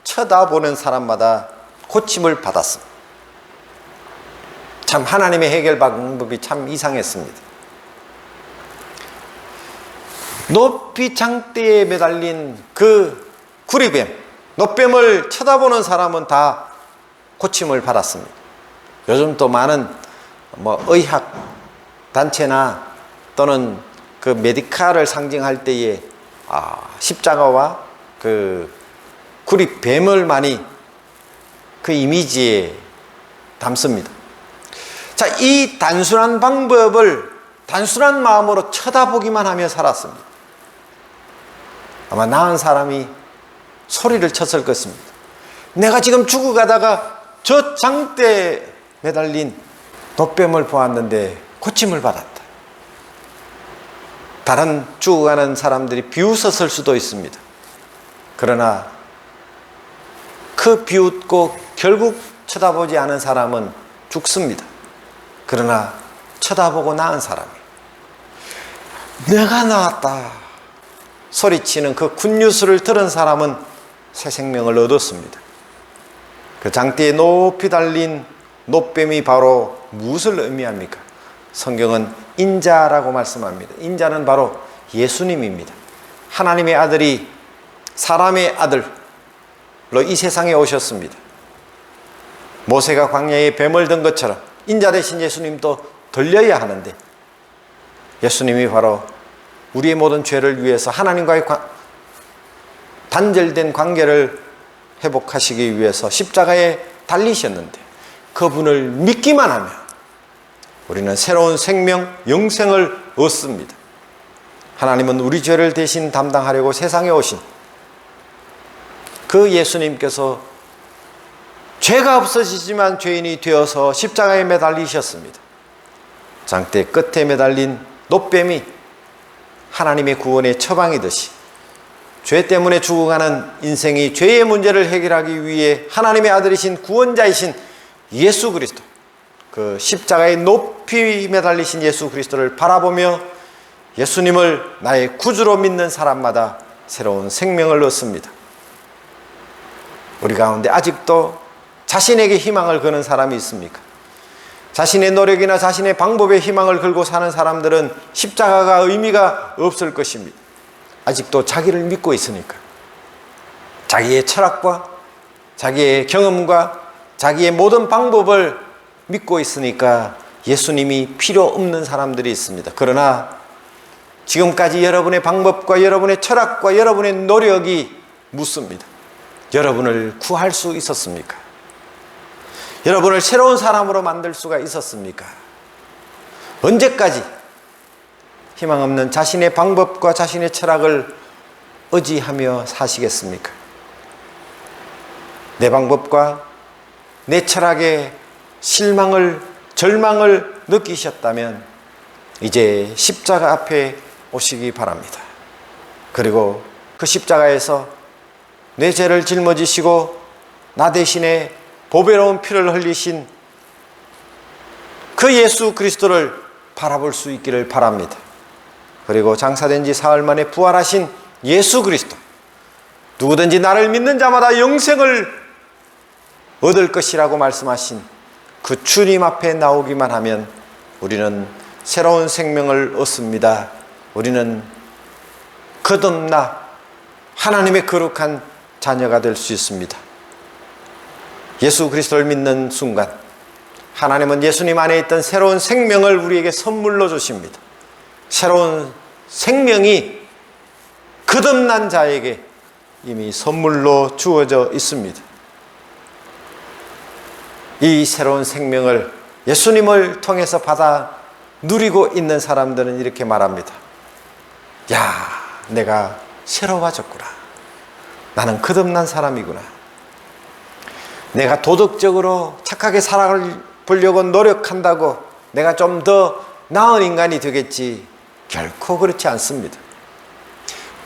쳐다보는 사람마다 고침을 받았습니다. 참 하나님의 해결 방법이 참 이상했습니다. 높이 장대에 매달린 그 구리뱀, 놋뱀을 쳐다보는 사람은 다 고침을 받았습니다. 요즘 또 많은 의학 단체나 또는 그 메디칼을 상징할 때에 십자가와 그 구리뱀을 많이 그 이미지에 담습니다. 자, 이 단순한 방법을 단순한 마음으로 쳐다보기만 하며 살았습니다. 아마 나은 사람이 소리를 쳤을 것입니다. 내가 지금 죽어가다가 저 장대에 매달린 놋뱀을 보았는데 고침을 받았다. 다른 죽어가는 사람들이 비웃었을 수도 있습니다. 그러나 그 비웃고 결국 쳐다보지 않은 사람은 죽습니다. 그러나 쳐다보고 나은 사람이 내가 나았다 소리치는 그 굿뉴스를 들은 사람은 새 생명을 얻었습니다. 그 장대에 높이 달린 놋뱀이 바로 무엇을 의미합니까? 성경은 인자라고 말씀합니다. 인자는 바로 예수님입니다. 하나님의 아들이 사람의 아들로 이 세상에 오셨습니다. 모세가 광야에 뱀을 든 것처럼 인자 대신 예수님도 들려야 하는데 예수님이 바로 우리의 모든 죄를 위해서 하나님과의 단절된 관계를 회복하시기 위해서 십자가에 달리셨는데 그분을 믿기만 하면 우리는 새로운 생명, 영생을 얻습니다. 하나님은 우리 죄를 대신 담당하려고 세상에 오신 그 예수님께서 죄가 없어지지만 죄인이 되어서 십자가에 매달리셨습니다. 장대 끝에 매달린 놋뱀이 하나님의 구원의 처방이듯이 죄 때문에 죽어가는 인생이 죄의 문제를 해결하기 위해 하나님의 아들이신 구원자이신 예수 그리스도, 그 십자가에 높이 매달리신 예수 그리스도를 바라보며 예수님을 나의 구주로 믿는 사람마다 새로운 생명을 얻습니다. 우리 가운데 아직도 자신에게 희망을 거는 사람이 있습니까? 자신의 노력이나 자신의 방법에 희망을 걸고 사는 사람들은 십자가가 의미가 없을 것입니다. 아직도 자기를 믿고 있으니까. 자기의 철학과 자기의 경험과 자기의 모든 방법을 믿고 있으니까 예수님이 필요 없는 사람들이 있습니다. 그러나 지금까지 여러분의 방법과 여러분의 철학과 여러분의 노력이 묻습니다. 여러분을 구할 수 있었습니까? 여러분을 새로운 사람으로 만들 수가 있었습니까? 언제까지 희망 없는 자신의 방법과 자신의 철학을 의지하며 사시겠습니까? 내 방법과 내 철학에 실망을, 절망을 느끼셨다면 이제 십자가 앞에 오시기 바랍니다. 그리고 그 십자가에서 내 죄를 짊어지시고 나 대신에 보배로운 피를 흘리신 그 예수 그리스도를 바라볼 수 있기를 바랍니다. 그리고 장사된 지 사흘 만에 부활하신 예수 그리스도, 누구든지 나를 믿는 자마다 영생을 얻을 것이라고 말씀하신 그 주님 앞에 나오기만 하면 우리는 새로운 생명을 얻습니다. 우리는 거듭나 하나님의 거룩한 자녀가 될 수 있습니다. 예수 그리스도를 믿는 순간 하나님은 예수님 안에 있던 새로운 생명을 우리에게 선물로 주십니다. 새로운 생명이 거듭난 자에게 이미 선물로 주어져 있습니다. 이 새로운 생명을 예수님을 통해서 받아 누리고 있는 사람들은 이렇게 말합니다. 야, 내가 새로워졌구나. 나는 거듭난 사람이구나. 내가 도덕적으로 착하게 살아보려고 노력한다고 내가 좀 더 나은 인간이 되겠지. 결코 그렇지 않습니다.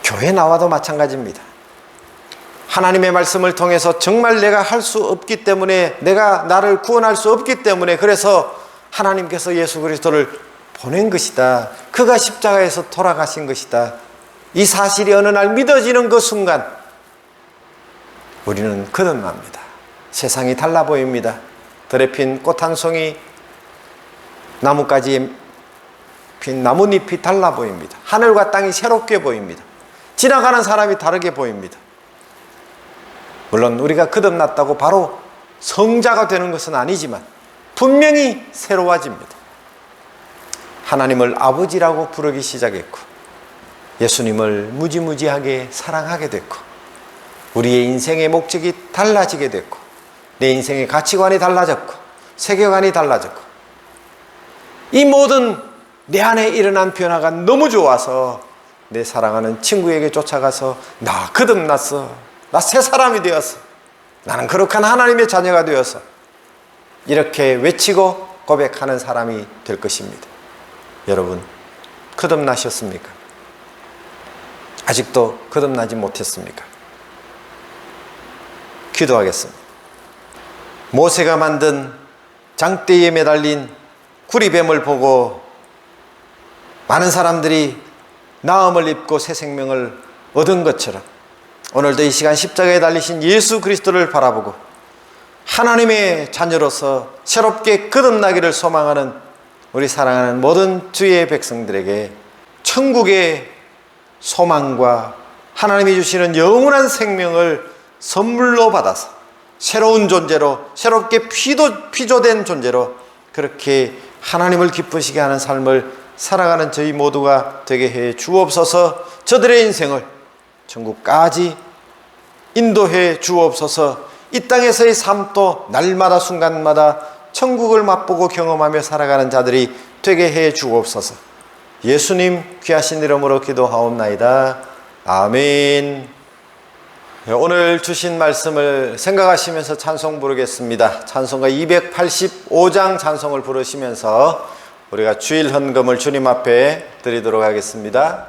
교회 나와도 마찬가지입니다. 하나님의 말씀을 통해서 정말 내가 할 수 없기 때문에, 내가 나를 구원할 수 없기 때문에, 그래서 하나님께서 예수 그리스도를 보낸 것이다. 그가 십자가에서 돌아가신 것이다. 이 사실이 어느 날 믿어지는 그 순간 우리는 거듭납니다. 세상이 달라 보입니다. 들에 핀 꽃 한 송이, 나뭇가지에 핀 나뭇잎이 달라 보입니다. 하늘과 땅이 새롭게 보입니다. 지나가는 사람이 다르게 보입니다. 물론 우리가 거듭났다고 바로 성자가 되는 것은 아니지만 분명히 새로워집니다. 하나님을 아버지라고 부르기 시작했고 예수님을 무지무지하게 사랑하게 됐고 우리의 인생의 목적이 달라지게 됐고 내 인생의 가치관이 달라졌고 세계관이 달라졌고 이 모든 내 안에 일어난 변화가 너무 좋아서 내 사랑하는 친구에게 쫓아가서 나 거듭났어. 나 새 사람이 되었어. 나는 거룩한 하나님의 자녀가 되었어. 이렇게 외치고 고백하는 사람이 될 것입니다. 여러분, 거듭나셨습니까? 아직도 거듭나지 못했습니까? 기도하겠습니다. 모세가 만든 장대에 매달린 구리뱀을 보고 많은 사람들이 나음을 입고 새 생명을 얻은 것처럼 오늘도 이 시간 십자가에 달리신 예수 그리스도를 바라보고 하나님의 자녀로서 새롭게 거듭나기를 소망하는 우리 사랑하는 모든 주의 백성들에게 천국의 소망과 하나님이 주시는 영원한 생명을 선물로 받아서 새로운 존재로, 새롭게 피조된 존재로 그렇게 하나님을 기쁘시게 하는 삶을 살아가는 저희 모두가 되게 해 주옵소서. 저들의 인생을 천국까지 인도해 주옵소서. 이 땅에서의 삶도 날마다 순간마다 천국을 맛보고 경험하며 살아가는 자들이 되게 해 주옵소서. 예수님 귀하신 이름으로 기도하옵나이다. 아멘. 오늘 주신 말씀을 생각하시면서 찬송 부르겠습니다. 찬송가 285장 찬송을 부르시면서 우리가 주일 헌금을 주님 앞에 드리도록 하겠습니다.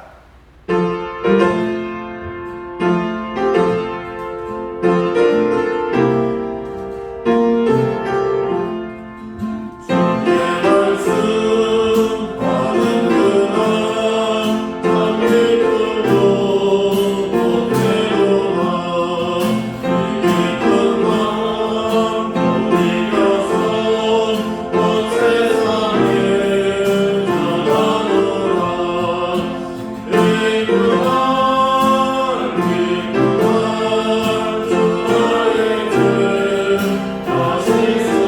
Jesus.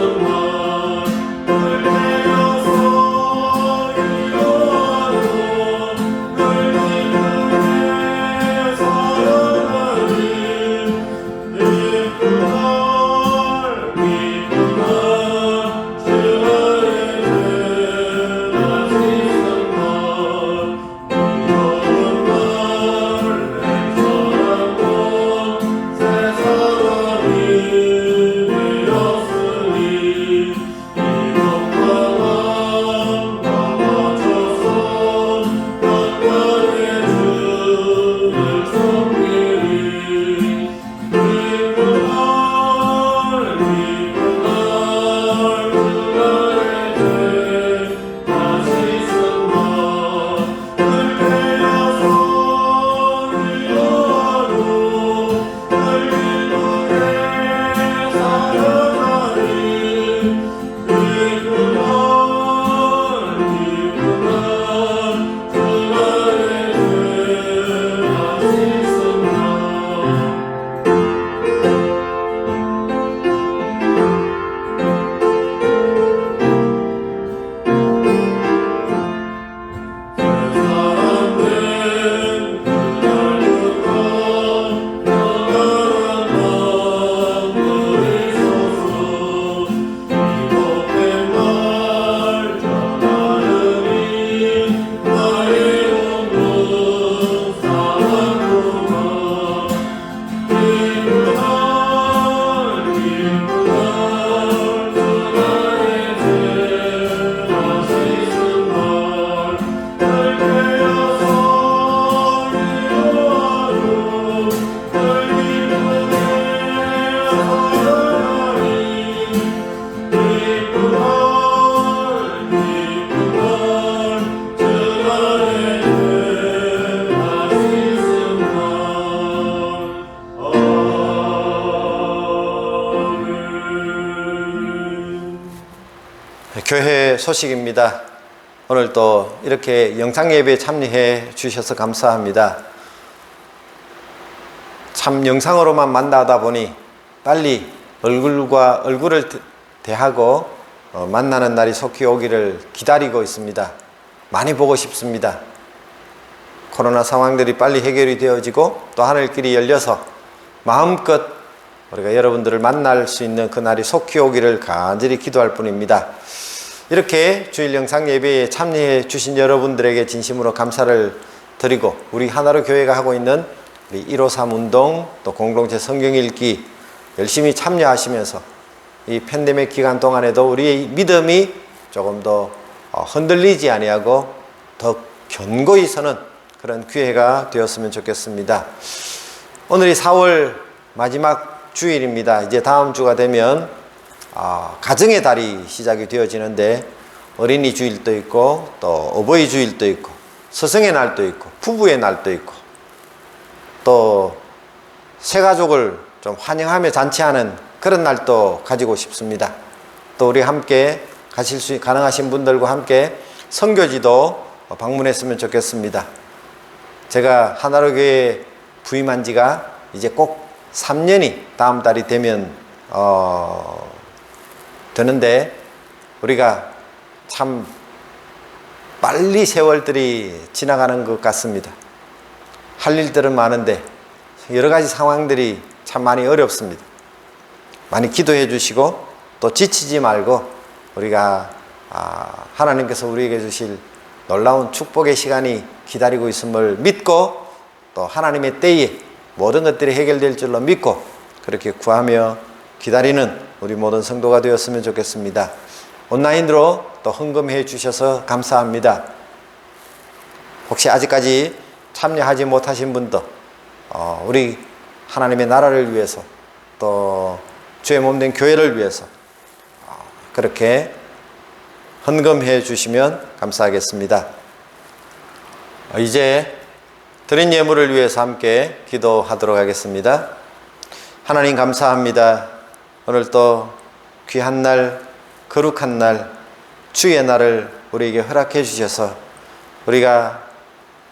교회 소식입니다. 오늘 또 이렇게 영상 예배에 참여해 주셔서 감사합니다. 참 영상으로만 만나다 보니 빨리 얼굴과 얼굴을 대하고 만나는 날이 속히 오기를 기다리고 있습니다. 많이 보고 싶습니다. 코로나 상황들이 빨리 해결이 되어지고 또 하늘길이 열려서 마음껏 우리가 여러분들을 만날 수 있는 그날이 속히 오기를 간절히 기도할 뿐입니다. 이렇게 주일 영상 예배에 참여해 주신 여러분들에게 진심으로 감사를 드리고, 우리 하나로 교회가 하고 있는 우리 153 운동, 또 공동체 성경 읽기 열심히 참여하시면서 이 팬데믹 기간 동안에도 우리의 믿음이 조금 더 흔들리지 아니하고 더 견고히 서는 그런 기회가 되었으면 좋겠습니다. 오늘이 4월 마지막 주일입니다. 이제 다음 주가 되면 가정의 달이 시작이 되어지는데, 어린이 주일도 있고 또 어버이 주일도 있고 스승의 날도 있고 부부의 날도 있고 또 새가족을 좀 환영하며 잔치하는 그런 날도 가지고 싶습니다. 또 우리 함께 가능하신 분들과 함께 선교지도 방문했으면 좋겠습니다. 제가 하나로 교회에 부임한 지가 이제 꼭 3년이 다음 달이 되면 되는데, 우리가 참 빨리 세월들이 지나가는 것 같습니다. 할 일들은 많은데 여러 가지 상황들이 참 많이 어렵습니다. 많이 기도해 주시고 또 지치지 말고, 우리가 하나님께서 우리에게 주실 놀라운 축복의 시간이 기다리고 있음을 믿고, 또 하나님의 때에 모든 것들이 해결될 줄로 믿고 그렇게 구하며 기다리는 우리 모든 성도가 되었으면 좋겠습니다. 온라인으로 또 헌금해 주셔서 감사합니다. 혹시 아직까지 참여하지 못하신 분도 우리 하나님의 나라를 위해서, 또 주의 몸된 교회를 위해서 그렇게 헌금해 주시면 감사하겠습니다. 이제 드린 예물을 위해서 함께 기도하도록 하겠습니다. 하나님 감사합니다. 오늘 또 귀한 날, 거룩한 날, 주의 날을 우리에게 허락해 주셔서 우리가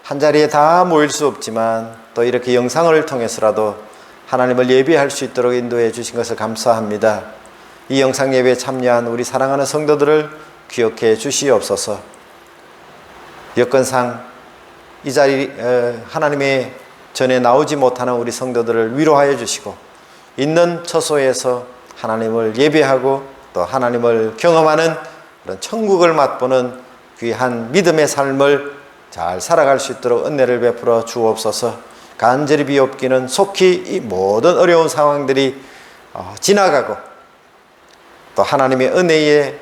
한자리에 다 모일 수 없지만 또 이렇게 영상을 통해서라도 하나님을 예배할 수 있도록 인도해 주신 것을 감사합니다. 이 영상 예배에 참여한 우리 사랑하는 성도들을 기억해 주시옵소서. 여건상 이 자리 하나님의 전에 나오지 못하는 우리 성도들을 위로하여 주시고, 있는 처소에서 하나님을 예배하고 또 하나님을 경험하는 그런 천국을 맛보는 귀한 믿음의 삶을 잘 살아갈 수 있도록 은혜를 베풀어 주옵소서. 간절히 비옵기는 속히 이 모든 어려운 상황들이 지나가고, 또 하나님의 은혜에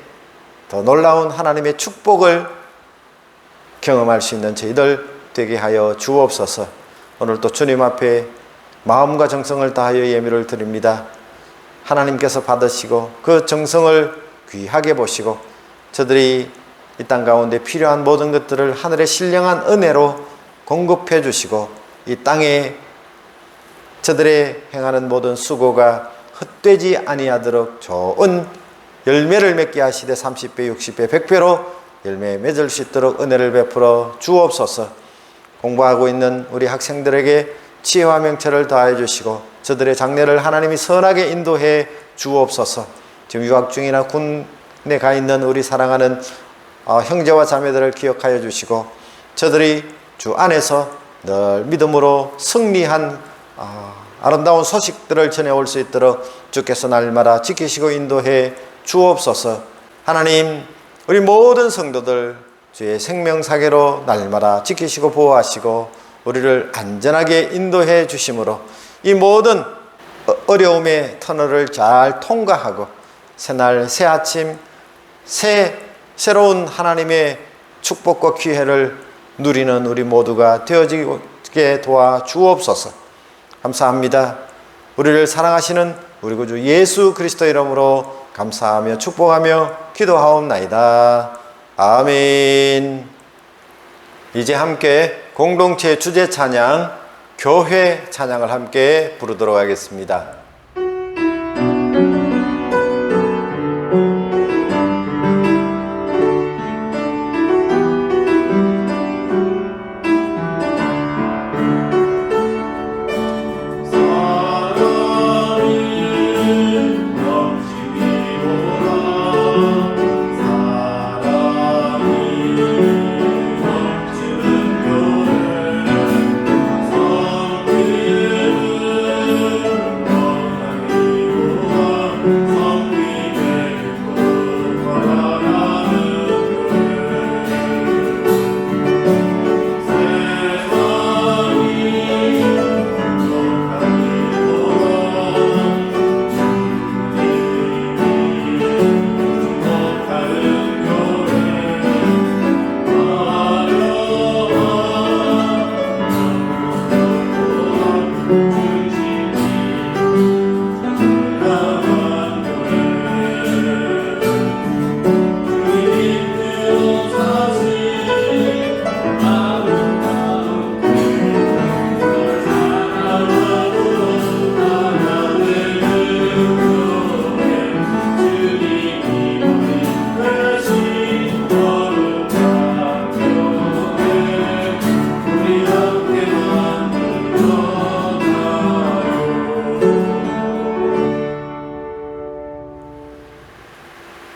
더 놀라운 하나님의 축복을 경험할 수 있는 저희들 되게 하여 주옵소서. 오늘 또 주님 앞에 마음과 정성을 다하여 예물을 드립니다. 하나님께서 받으시고 그 정성을 귀하게 보시고, 저들이 이 땅 가운데 필요한 모든 것들을 하늘의 신령한 은혜로 공급해 주시고, 이 땅에 저들의 행하는 모든 수고가 헛되지 아니하도록 좋은 열매를 맺게 하시되 30배, 60배, 100배로 열매 맺을 수 있도록 은혜를 베풀어 주옵소서. 공부하고 있는 우리 학생들에게 지혜와 명철을 더하여 주시고, 저들의 장래를 하나님이 선하게 인도해 주옵소서. 지금 유학 중이나 군에 가 있는 우리 사랑하는 형제와 자매들을 기억하여 주시고, 저들이 주 안에서 늘 믿음으로 승리한 아름다운 소식들을 전해올 수 있도록 주께서 날마다 지키시고 인도해 주옵소서. 하나님, 우리 모든 성도들 주의 생명사계로 날마다 지키시고 보호하시고 우리를 안전하게 인도해 주심으로 이 모든 어려움의 터널을 잘 통과하고 새날 새아침 새로운 하나님의 축복과 기회를 누리는 우리 모두가 되어지게 도와 주옵소서. 감사합니다. 우리를 사랑하시는 우리 구주 예수 그리스도 이름으로 감사하며 축복하며 기도하옵나이다. 아멘. 이제 함께 공동체 주제 찬양, 교회 찬양을 함께 부르도록 하겠습니다.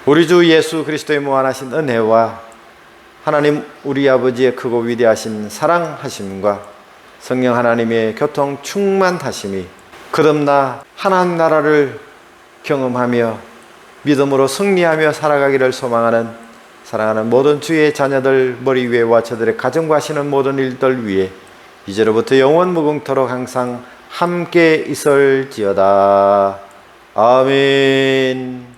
우리 주 예수 그리스도의 무한하신 은혜와 하나님 우리 아버지의 크고 위대하신 사랑하심과 성령 하나님의 교통 충만하심이 거듭나 하나님 나라를 경험하며 믿음으로 승리하며 살아가기를 소망하는 사랑하는 모든 주의 자녀들 머리 위에와 저들의 가정과 하시는 모든 일들 위에 이제로부터 영원 무궁토록 항상 함께 있을지어다. 아멘.